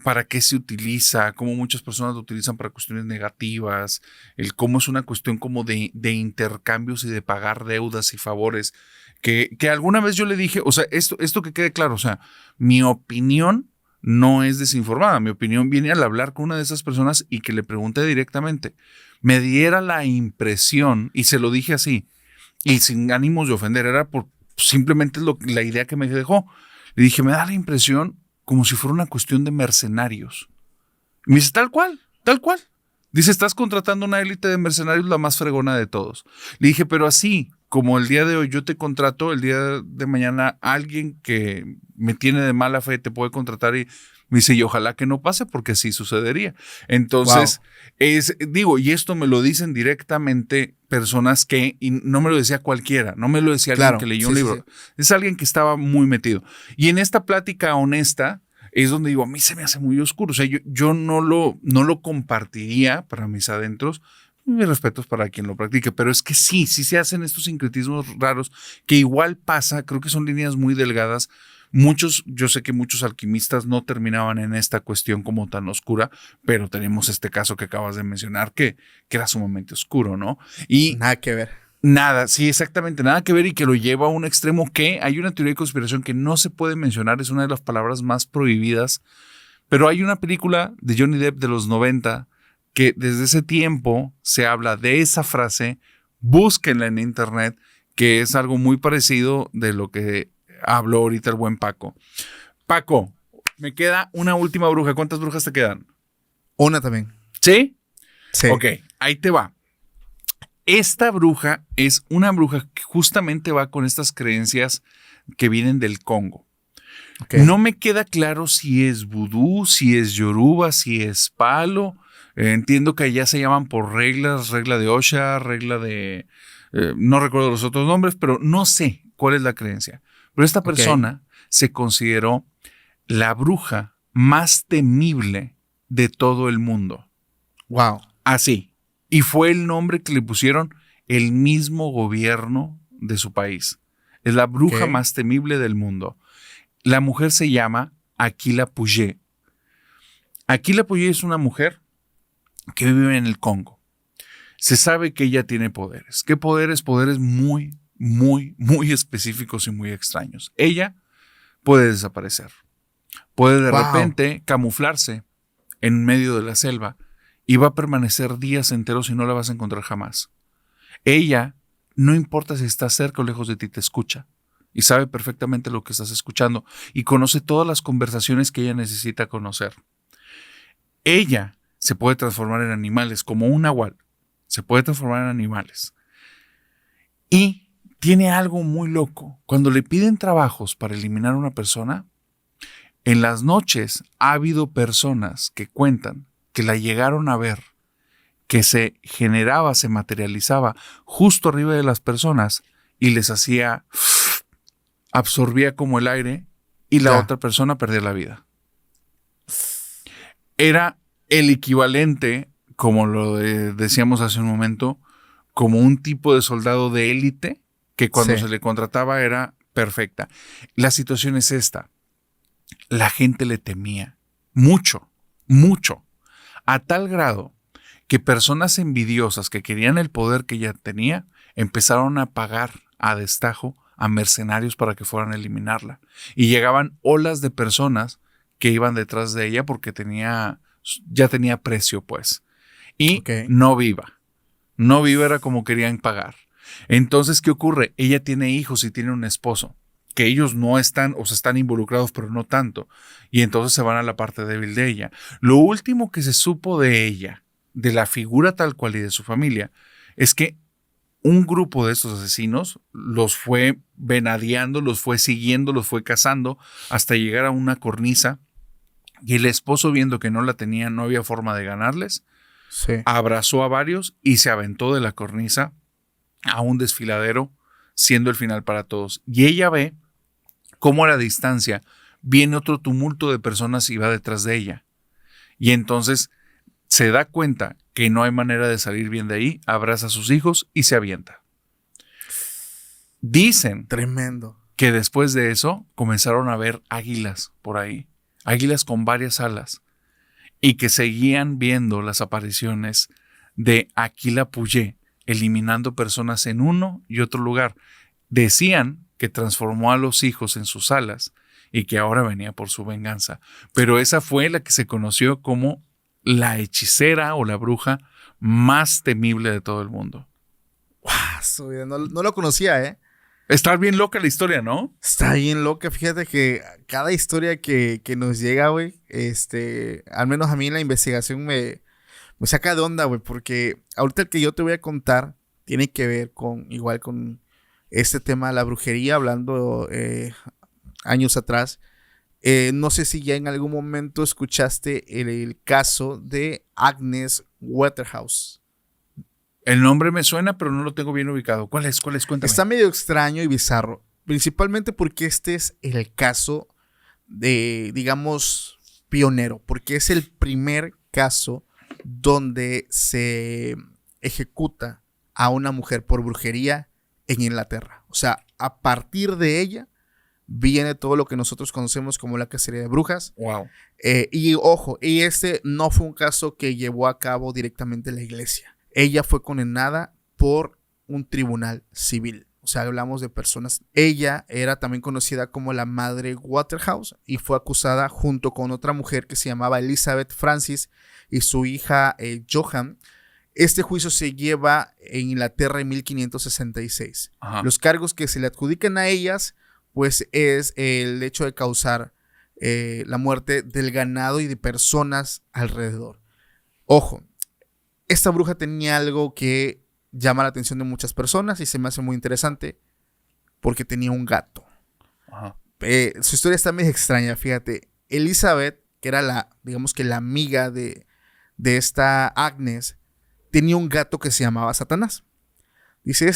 para qué se utiliza, cómo muchas personas lo utilizan para cuestiones negativas, el cómo es una cuestión como de intercambios y de pagar deudas y favores, que alguna vez yo le dije, o sea, esto que quede claro, o sea, mi opinión no es desinformada, mi opinión viene al hablar con una de esas personas y que le pregunté directamente, me diera la impresión, y se lo dije así, y sin ánimos de ofender, era por simplemente la idea que me dejó. Le dije, me da la impresión como si fuera una cuestión de mercenarios. Y me dice, tal cual, tal cual. Dice, estás contratando una élite de mercenarios, la más fregona de todos. Le dije, pero así como el día de hoy yo te contrato, el día de mañana alguien que me tiene de mala fe te puede contratar y me dice, y ojalá que no pase porque así sucedería. Entonces, digo, y esto me lo dicen directamente personas que, y no me lo decía cualquiera, no me lo decía alguien que leyó un libro, es alguien que estaba muy metido. Y en esta plática honesta es donde digo, a mí se me hace muy oscuro, o sea, yo no lo compartiría para mis adentros. Mis respetos para quien lo practique, pero es que sí se hacen estos sincretismos raros que igual pasa, creo que son líneas muy delgadas. Yo sé que muchos alquimistas no terminaban en esta cuestión como tan oscura, pero tenemos este caso que acabas de mencionar que era sumamente oscuro, ¿no? Y nada que ver. Nada, sí, exactamente, nada que ver y que lo lleva a un extremo que hay una teoría de conspiración que no se puede mencionar, es una de las palabras más prohibidas, pero hay una película de Johnny Depp de los 90 que desde ese tiempo se habla de esa frase, búsquenla en internet, que es algo muy parecido de lo que habló ahorita el buen Paco. Paco, me queda una última bruja. ¿Cuántas brujas te quedan? Una también. ¿Sí? Sí. Ok, ahí te va. Esta bruja es una bruja que justamente va con estas creencias que vienen del Congo. Okay. No me queda claro si es vudú, si es yoruba, si es palo. Entiendo que allá se llaman por reglas, regla de Osha, regla de... no recuerdo los otros nombres, pero no sé cuál es la creencia. Pero esta persona se consideró la bruja más temible de todo el mundo. Wow. Así. Y fue el nombre que le pusieron el mismo gobierno de su país. Es la bruja más temible del mundo. La mujer se llama Aquila Puget. Aquila Puget es una mujer que vive en el Congo. Se sabe que ella tiene poderes. ¿Qué poderes? Poderes muy, muy, muy específicos y muy extraños. Ella puede desaparecer. Puede de repente camuflarse en medio de la selva y va a permanecer días enteros y no la vas a encontrar jamás. Ella, no importa si está cerca o lejos de ti, te escucha y sabe perfectamente lo que estás escuchando y conoce todas las conversaciones que ella necesita conocer. Ella se puede transformar en animales, como un nahual. Se puede transformar en animales. Y tiene algo muy loco. Cuando le piden trabajos para eliminar a una persona, en las noches ha habido personas que cuentan que la llegaron a ver, que se generaba, se materializaba justo arriba de las personas y les hacía, absorbía como el aire y la otra persona perdía la vida. Era el equivalente, como lo decíamos hace un momento, como un tipo de soldado de élite que cuando se le contrataba era perfecta. La situación es esta. La gente le temía mucho, mucho, a tal grado que personas envidiosas que querían el poder que ella tenía empezaron a pagar a destajo a mercenarios para que fueran a eliminarla. Y llegaban olas de personas que iban detrás de ella porque ya tenía precio, pues. Y no viva. No viva era como querían pagar. Entonces, ¿qué ocurre? Ella tiene hijos y tiene un esposo, que ellos no están o se están involucrados, pero no tanto. Y entonces se van a la parte débil de ella. Lo último que se supo de ella, de la figura tal cual y de su familia, es que un grupo de estos asesinos los fue venadeando, los fue siguiendo, los fue cazando hasta llegar a una cornisa. Y el esposo, viendo que no la tenía, no había forma de ganarles, abrazó a varios y se aventó de la cornisa a un desfiladero, siendo el final para todos. Y ella ve cómo a la distancia viene otro tumulto de personas y va detrás de ella. Y entonces se da cuenta que no hay manera de salir bien de ahí, abraza a sus hijos y se avienta. Dicen tremendo que después de eso comenzaron a ver águilas por ahí, águilas con varias alas, y que seguían viendo las apariciones de Aquila Puget, eliminando personas en uno y otro lugar. Decían que transformó a los hijos en sus alas y que ahora venía por su venganza. Pero esa fue la que se conoció como la hechicera o la bruja más temible de todo el mundo. ¡Wow! No lo conocía, ¿eh? Está bien loca la historia, ¿no? Está bien loca. Fíjate que cada historia que nos llega, güey, al menos a mí en la investigación me saca de onda, güey, porque ahorita el que yo te voy a contar tiene que ver con este tema de la brujería, hablando años atrás. No sé si ya en algún momento escuchaste el caso de Agnes Waterhouse. El nombre me suena, pero no lo tengo bien ubicado. ¿Cuál es? Cuéntame. Está medio extraño y bizarro, principalmente porque este es el caso de, digamos, pionero, porque es el primer caso donde se ejecuta a una mujer por brujería en Inglaterra. O sea, a partir de ella viene todo lo que nosotros conocemos como la cacería de brujas. Wow. Y ojo, no fue un caso que llevó a cabo directamente la iglesia. Ella fue condenada por un tribunal civil. O sea, hablamos de personas. Ella era también conocida como la Madre Waterhouse y fue acusada junto con otra mujer que se llamaba Elizabeth Francis y su hija Johan. Este juicio se lleva en Inglaterra en 1566. Ajá. Los cargos que se le adjudican a ellas, pues es el hecho de causar la muerte del ganado y de personas alrededor. Ojo, esta bruja tenía algo que llama la atención de muchas personas y se me hace muy interesante porque tenía un gato. Ajá. Su historia está medio extraña, fíjate. Elizabeth, que era digamos que la amiga de esta Agnes, tenía un gato que se llamaba Satanás. Dice,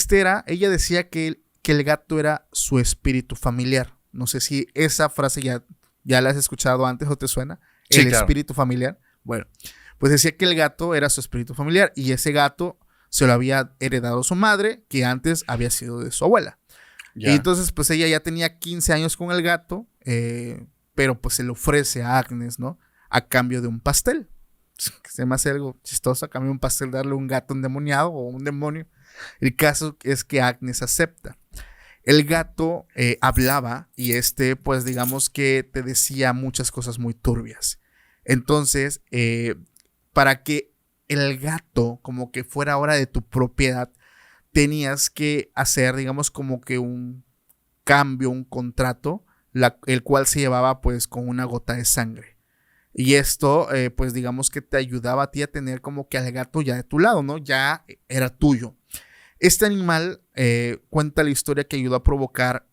ella decía que el gato era su espíritu familiar. No sé si esa frase ya la has escuchado antes o te suena. Sí, El claro. espíritu familiar. Bueno, pues decía que el gato era su espíritu familiar y ese gato se lo había heredado su madre, que antes había sido de su abuela. Ya. Y entonces, pues ella ya tenía 15 años con el gato, pero pues se le ofrece a Agnes, ¿no? A cambio de un pastel. Que se me hace algo chistoso, a cambio de un pastel, darle un gato endemoniado o un demonio. El caso es que Agnes acepta. El gato hablaba y pues digamos que te decía muchas cosas muy turbias. Entonces, para que el gato como que fuera ahora de tu propiedad, tenías que hacer, digamos, como que un cambio, un contrato, el cual se llevaba pues con una gota de sangre. Y esto, pues digamos que te ayudaba a ti a tener como que al gato ya de tu lado, ¿no? Ya era tuyo. Este animal cuenta la historia que ayudó a provocar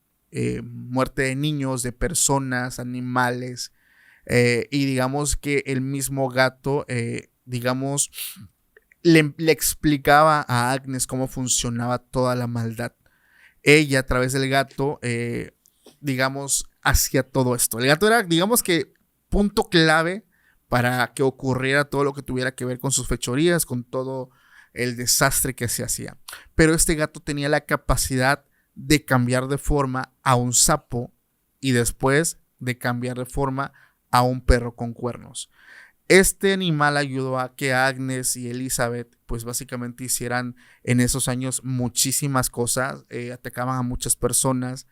muerte de niños, de personas, animales, y digamos que el mismo gato, digamos, le explicaba a Agnes cómo funcionaba toda la maldad. Ella, a través del gato, digamos, hacía todo esto. El gato era, digamos que, punto clave para que ocurriera todo lo que tuviera que ver con sus fechorías, con todo el desastre que se hacía. Pero este gato tenía la capacidad de cambiar de forma a un sapo y después de cambiar de forma a un perro con cuernos. Este animal ayudó a que Agnes y Elizabeth pues básicamente hicieran en esos años muchísimas cosas, atacaban a muchas personas.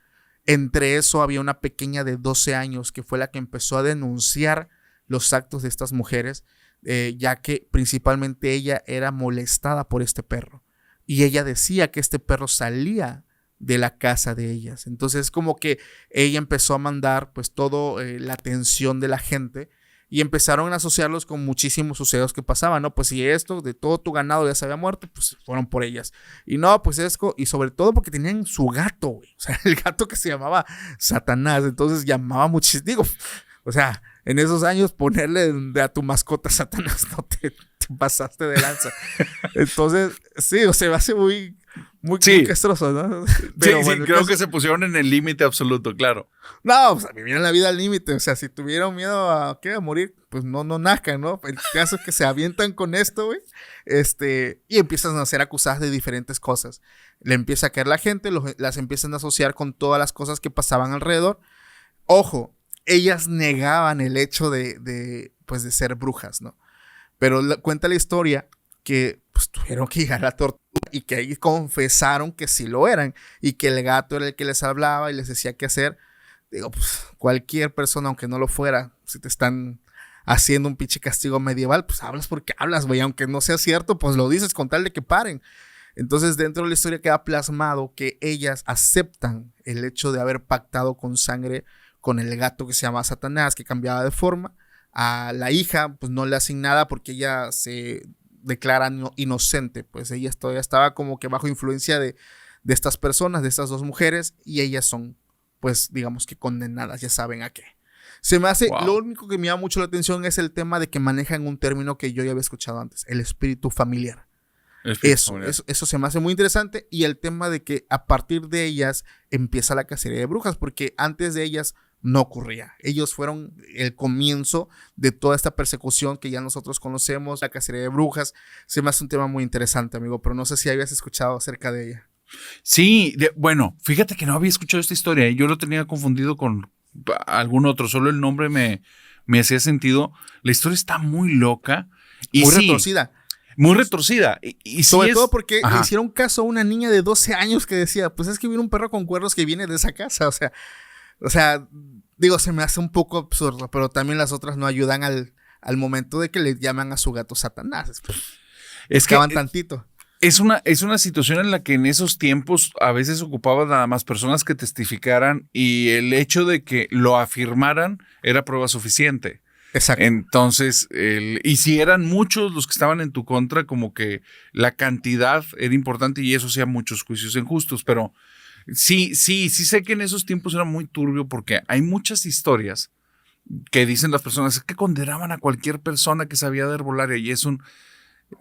Entre eso había una pequeña de 12 años que fue la que empezó a denunciar los actos de estas mujeres, ya que principalmente ella era molestada por este perro. Y ella decía que este perro salía de la casa de ellas. Entonces como que ella empezó a mandar pues toda la atención de la gente y empezaron a asociarlos con muchísimos sucesos que pasaban, ¿no? Pues si esto, de todo tu ganado ya se había muerto, pues fueron por ellas. Y no, pues esto, y sobre todo porque tenían su gato, güey. O sea, el gato que se llamaba Satanás. Entonces llamaba muchísimo, digo, o sea, en esos años ponerle a tu mascota Satanás, no te pasaste de lanza. Entonces, sí, o sea, me hace muy castroso, ¿no? Pero sí, bueno, creo que se pusieron en el límite absoluto, claro. no, o sea, vivieron la vida al límite. O sea, si tuvieron miedo a morir, pues no nazcan, ¿no? El caso es que se avientan con esto, güey. Y empiezan a ser acusadas de diferentes cosas. Le empieza a caer la gente, las empiezan a asociar con todas las cosas que pasaban alrededor. Ojo, ellas negaban el hecho de ser brujas, ¿no? Pero cuenta la historia que pues, tuvieron que llegar a la tortura y que ahí confesaron que sí lo eran y que el gato era el que les hablaba y les decía qué hacer. Digo, pues cualquier persona, aunque no lo fuera, si te están haciendo un pinche castigo medieval, pues hablas porque hablas, güey. Aunque no sea cierto, pues lo dices con tal de que paren. Entonces, dentro de la historia queda plasmado que ellas aceptan el hecho de haber pactado con sangre con el gato que se llama Satanás, que cambiaba de forma. A la hija, pues no le hacen nada porque ella se declara inocente. Pues ella todavía estaba como que bajo influencia de estas personas, de estas dos mujeres, y ellas son, pues, digamos que condenadas, ya saben a qué. Se me hace, Wow. Lo único que me llama mucho la atención es el tema de que manejan un término que yo ya había escuchado antes, el espíritu familiar. Eso se me hace muy interesante. Y el tema de que a partir de ellas empieza la cacería de brujas, porque antes de ellas no ocurría. Ellos fueron el comienzo de toda esta persecución que ya nosotros conocemos, la cacería de brujas. Se me hace un tema muy interesante, amigo, pero no sé si habías escuchado acerca de ella. Sí, bueno, fíjate que no había escuchado esta historia y yo lo tenía confundido con algún otro, solo el nombre me hacía sentido. La historia está muy loca y muy sí, retorcida. Muy retorcida. Y sobre sí todo porque Ajá. le hicieron caso a una niña de 12 años que decía, pues es que viene un perro con cuernos que viene de esa casa. O sea, digo, se me hace un poco absurdo, pero también las otras no ayudan al momento de que le llaman a su gato Satanás. Es que tantito. Es una situación en la que en esos tiempos a veces ocupaban nada más personas que testificaran y el hecho de que lo afirmaran era prueba suficiente. Exacto. Entonces, y si eran muchos los que estaban en tu contra, como que la cantidad era importante y eso hacía muchos juicios injustos, pero Sí sé que en esos tiempos era muy turbio porque hay muchas historias que dicen las personas que condenaban a cualquier persona que sabía de herbolaria y es un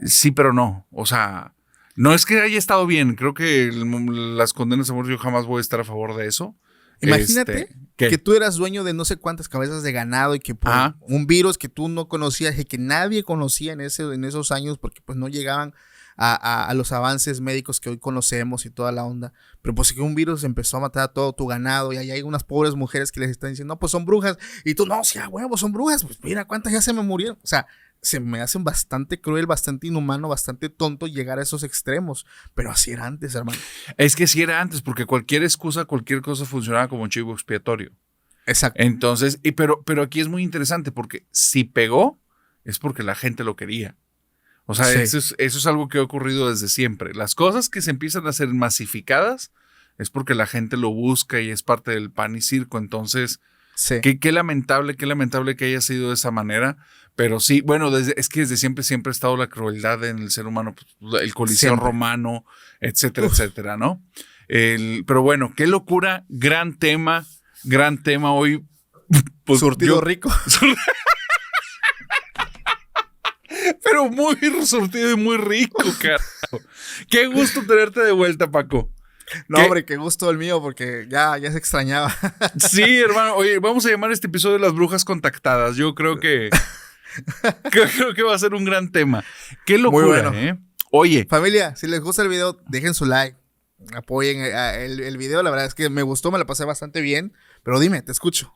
sí, pero no. O sea, no es que haya estado bien. Creo que las condenas de muerte yo jamás voy a estar a favor de eso. Imagínate ¿qué? que tú eras dueño de no sé cuántas cabezas de ganado y que por un virus que tú no conocías y que nadie conocía en esos años porque pues no llegaban a los avances médicos que hoy conocemos y toda la onda, pero pues que un virus empezó a matar a todo tu ganado y ahí hay unas pobres mujeres que les están diciendo, no, pues son brujas, y tú, no, sí, a huevo, son brujas, pues mira cuántas ya se me murieron. O sea, se me hacen bastante cruel, bastante inhumano, bastante tonto llegar a esos extremos, pero así era antes, hermano. Es que sí era antes, porque cualquier excusa, cualquier cosa funcionaba como chivo expiatorio. Exacto. Entonces, pero aquí es muy interesante porque si pegó, es porque la gente lo quería. O sea, Sí. eso es algo que ha ocurrido desde siempre. Las cosas que se empiezan a hacer masificadas es porque la gente lo busca y es parte del pan y circo. Entonces, Sí. qué lamentable que haya sido de esa manera. Pero sí, bueno, es que desde siempre ha estado la crueldad en el ser humano, pues, el Coliseo romano, etcétera, etcétera, ¿no? Pero bueno, qué locura, gran tema hoy. Pues, surtido rico. Pero muy surtido y muy rico, carajo. Qué gusto tenerte de vuelta, Paco. No, hombre, qué gusto el mío, porque ya se extrañaba. Sí, hermano. Oye, vamos a llamar este episodio Las Brujas Contactadas. Yo creo que va a ser un gran tema. Qué locura, muy bueno. ¿eh? Oye. Familia, si les gusta el video, dejen su like. Apoyen el video. La verdad es que me gustó, me la pasé bastante bien. Pero dime, te escucho.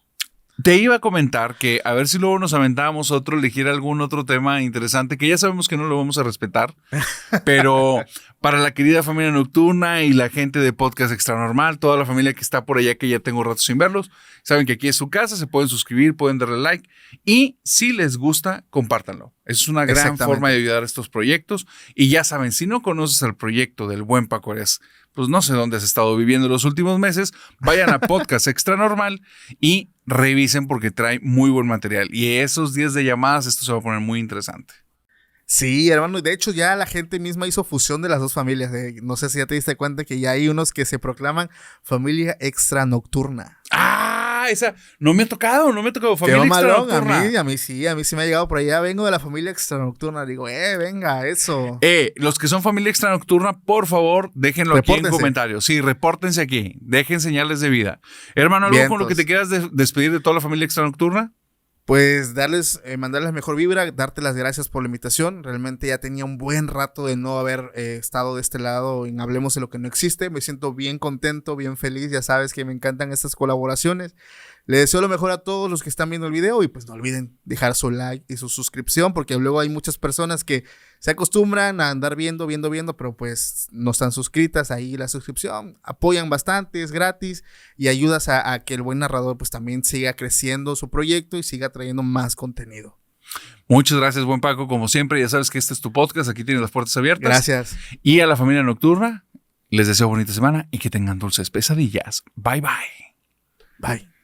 Te iba a comentar que a ver si luego nos aventábamos elegir algún otro tema interesante, que ya sabemos que no lo vamos a respetar, pero para la querida familia nocturna y la gente de Podcast Extra Normal, toda la familia que está por allá que ya tengo rato sin verlos, saben que aquí es su casa, se pueden suscribir, pueden darle like y si les gusta, compártanlo. Es una gran forma de ayudar a estos proyectos y ya saben, si no conoces el proyecto del buen Paco Arias, pues no sé dónde has estado viviendo los últimos meses, vayan a Podcast Extra Normal y revisen porque trae muy buen material. Y esos días de llamadas, esto se va a poner muy interesante. Sí, hermano, y de hecho ya la gente misma hizo fusión de las dos familias. No sé si ya te diste cuenta que ya hay unos que se proclaman familia extra nocturna. Esa no me ha tocado familia extra nocturna. A mí sí me ha llegado por allá. Vengo de la familia extra nocturna. Digo, venga, eso. Los que son familia extra nocturna, por favor, déjenlo aquí en comentarios. Sí, repórtense aquí. Dejen señales de vida. Hermano, ¿algo con lo que te quieras despedir de toda la familia extra nocturna? Pues mandarles mejor vibra, darte las gracias por la invitación. Realmente ya tenía un buen rato de no haber estado de este lado en Hablemos de lo que no existe. Me siento bien contento, bien feliz. Ya sabes que me encantan estas colaboraciones. Les deseo lo mejor a todos los que están viendo el video y pues no olviden dejar su like y su suscripción porque luego hay muchas personas que se acostumbran a andar viendo, pero pues no están suscritas. Ahí la suscripción apoyan bastante, es gratis y ayudas a que el buen narrador pues también siga creciendo su proyecto y siga trayendo más contenido. Muchas gracias, buen Paco. Como siempre, ya sabes que este es tu podcast, aquí tienes las puertas abiertas. Gracias. Y a la familia nocturna, les deseo bonita semana y que tengan dulces pesadillas. Bye, bye. Bye.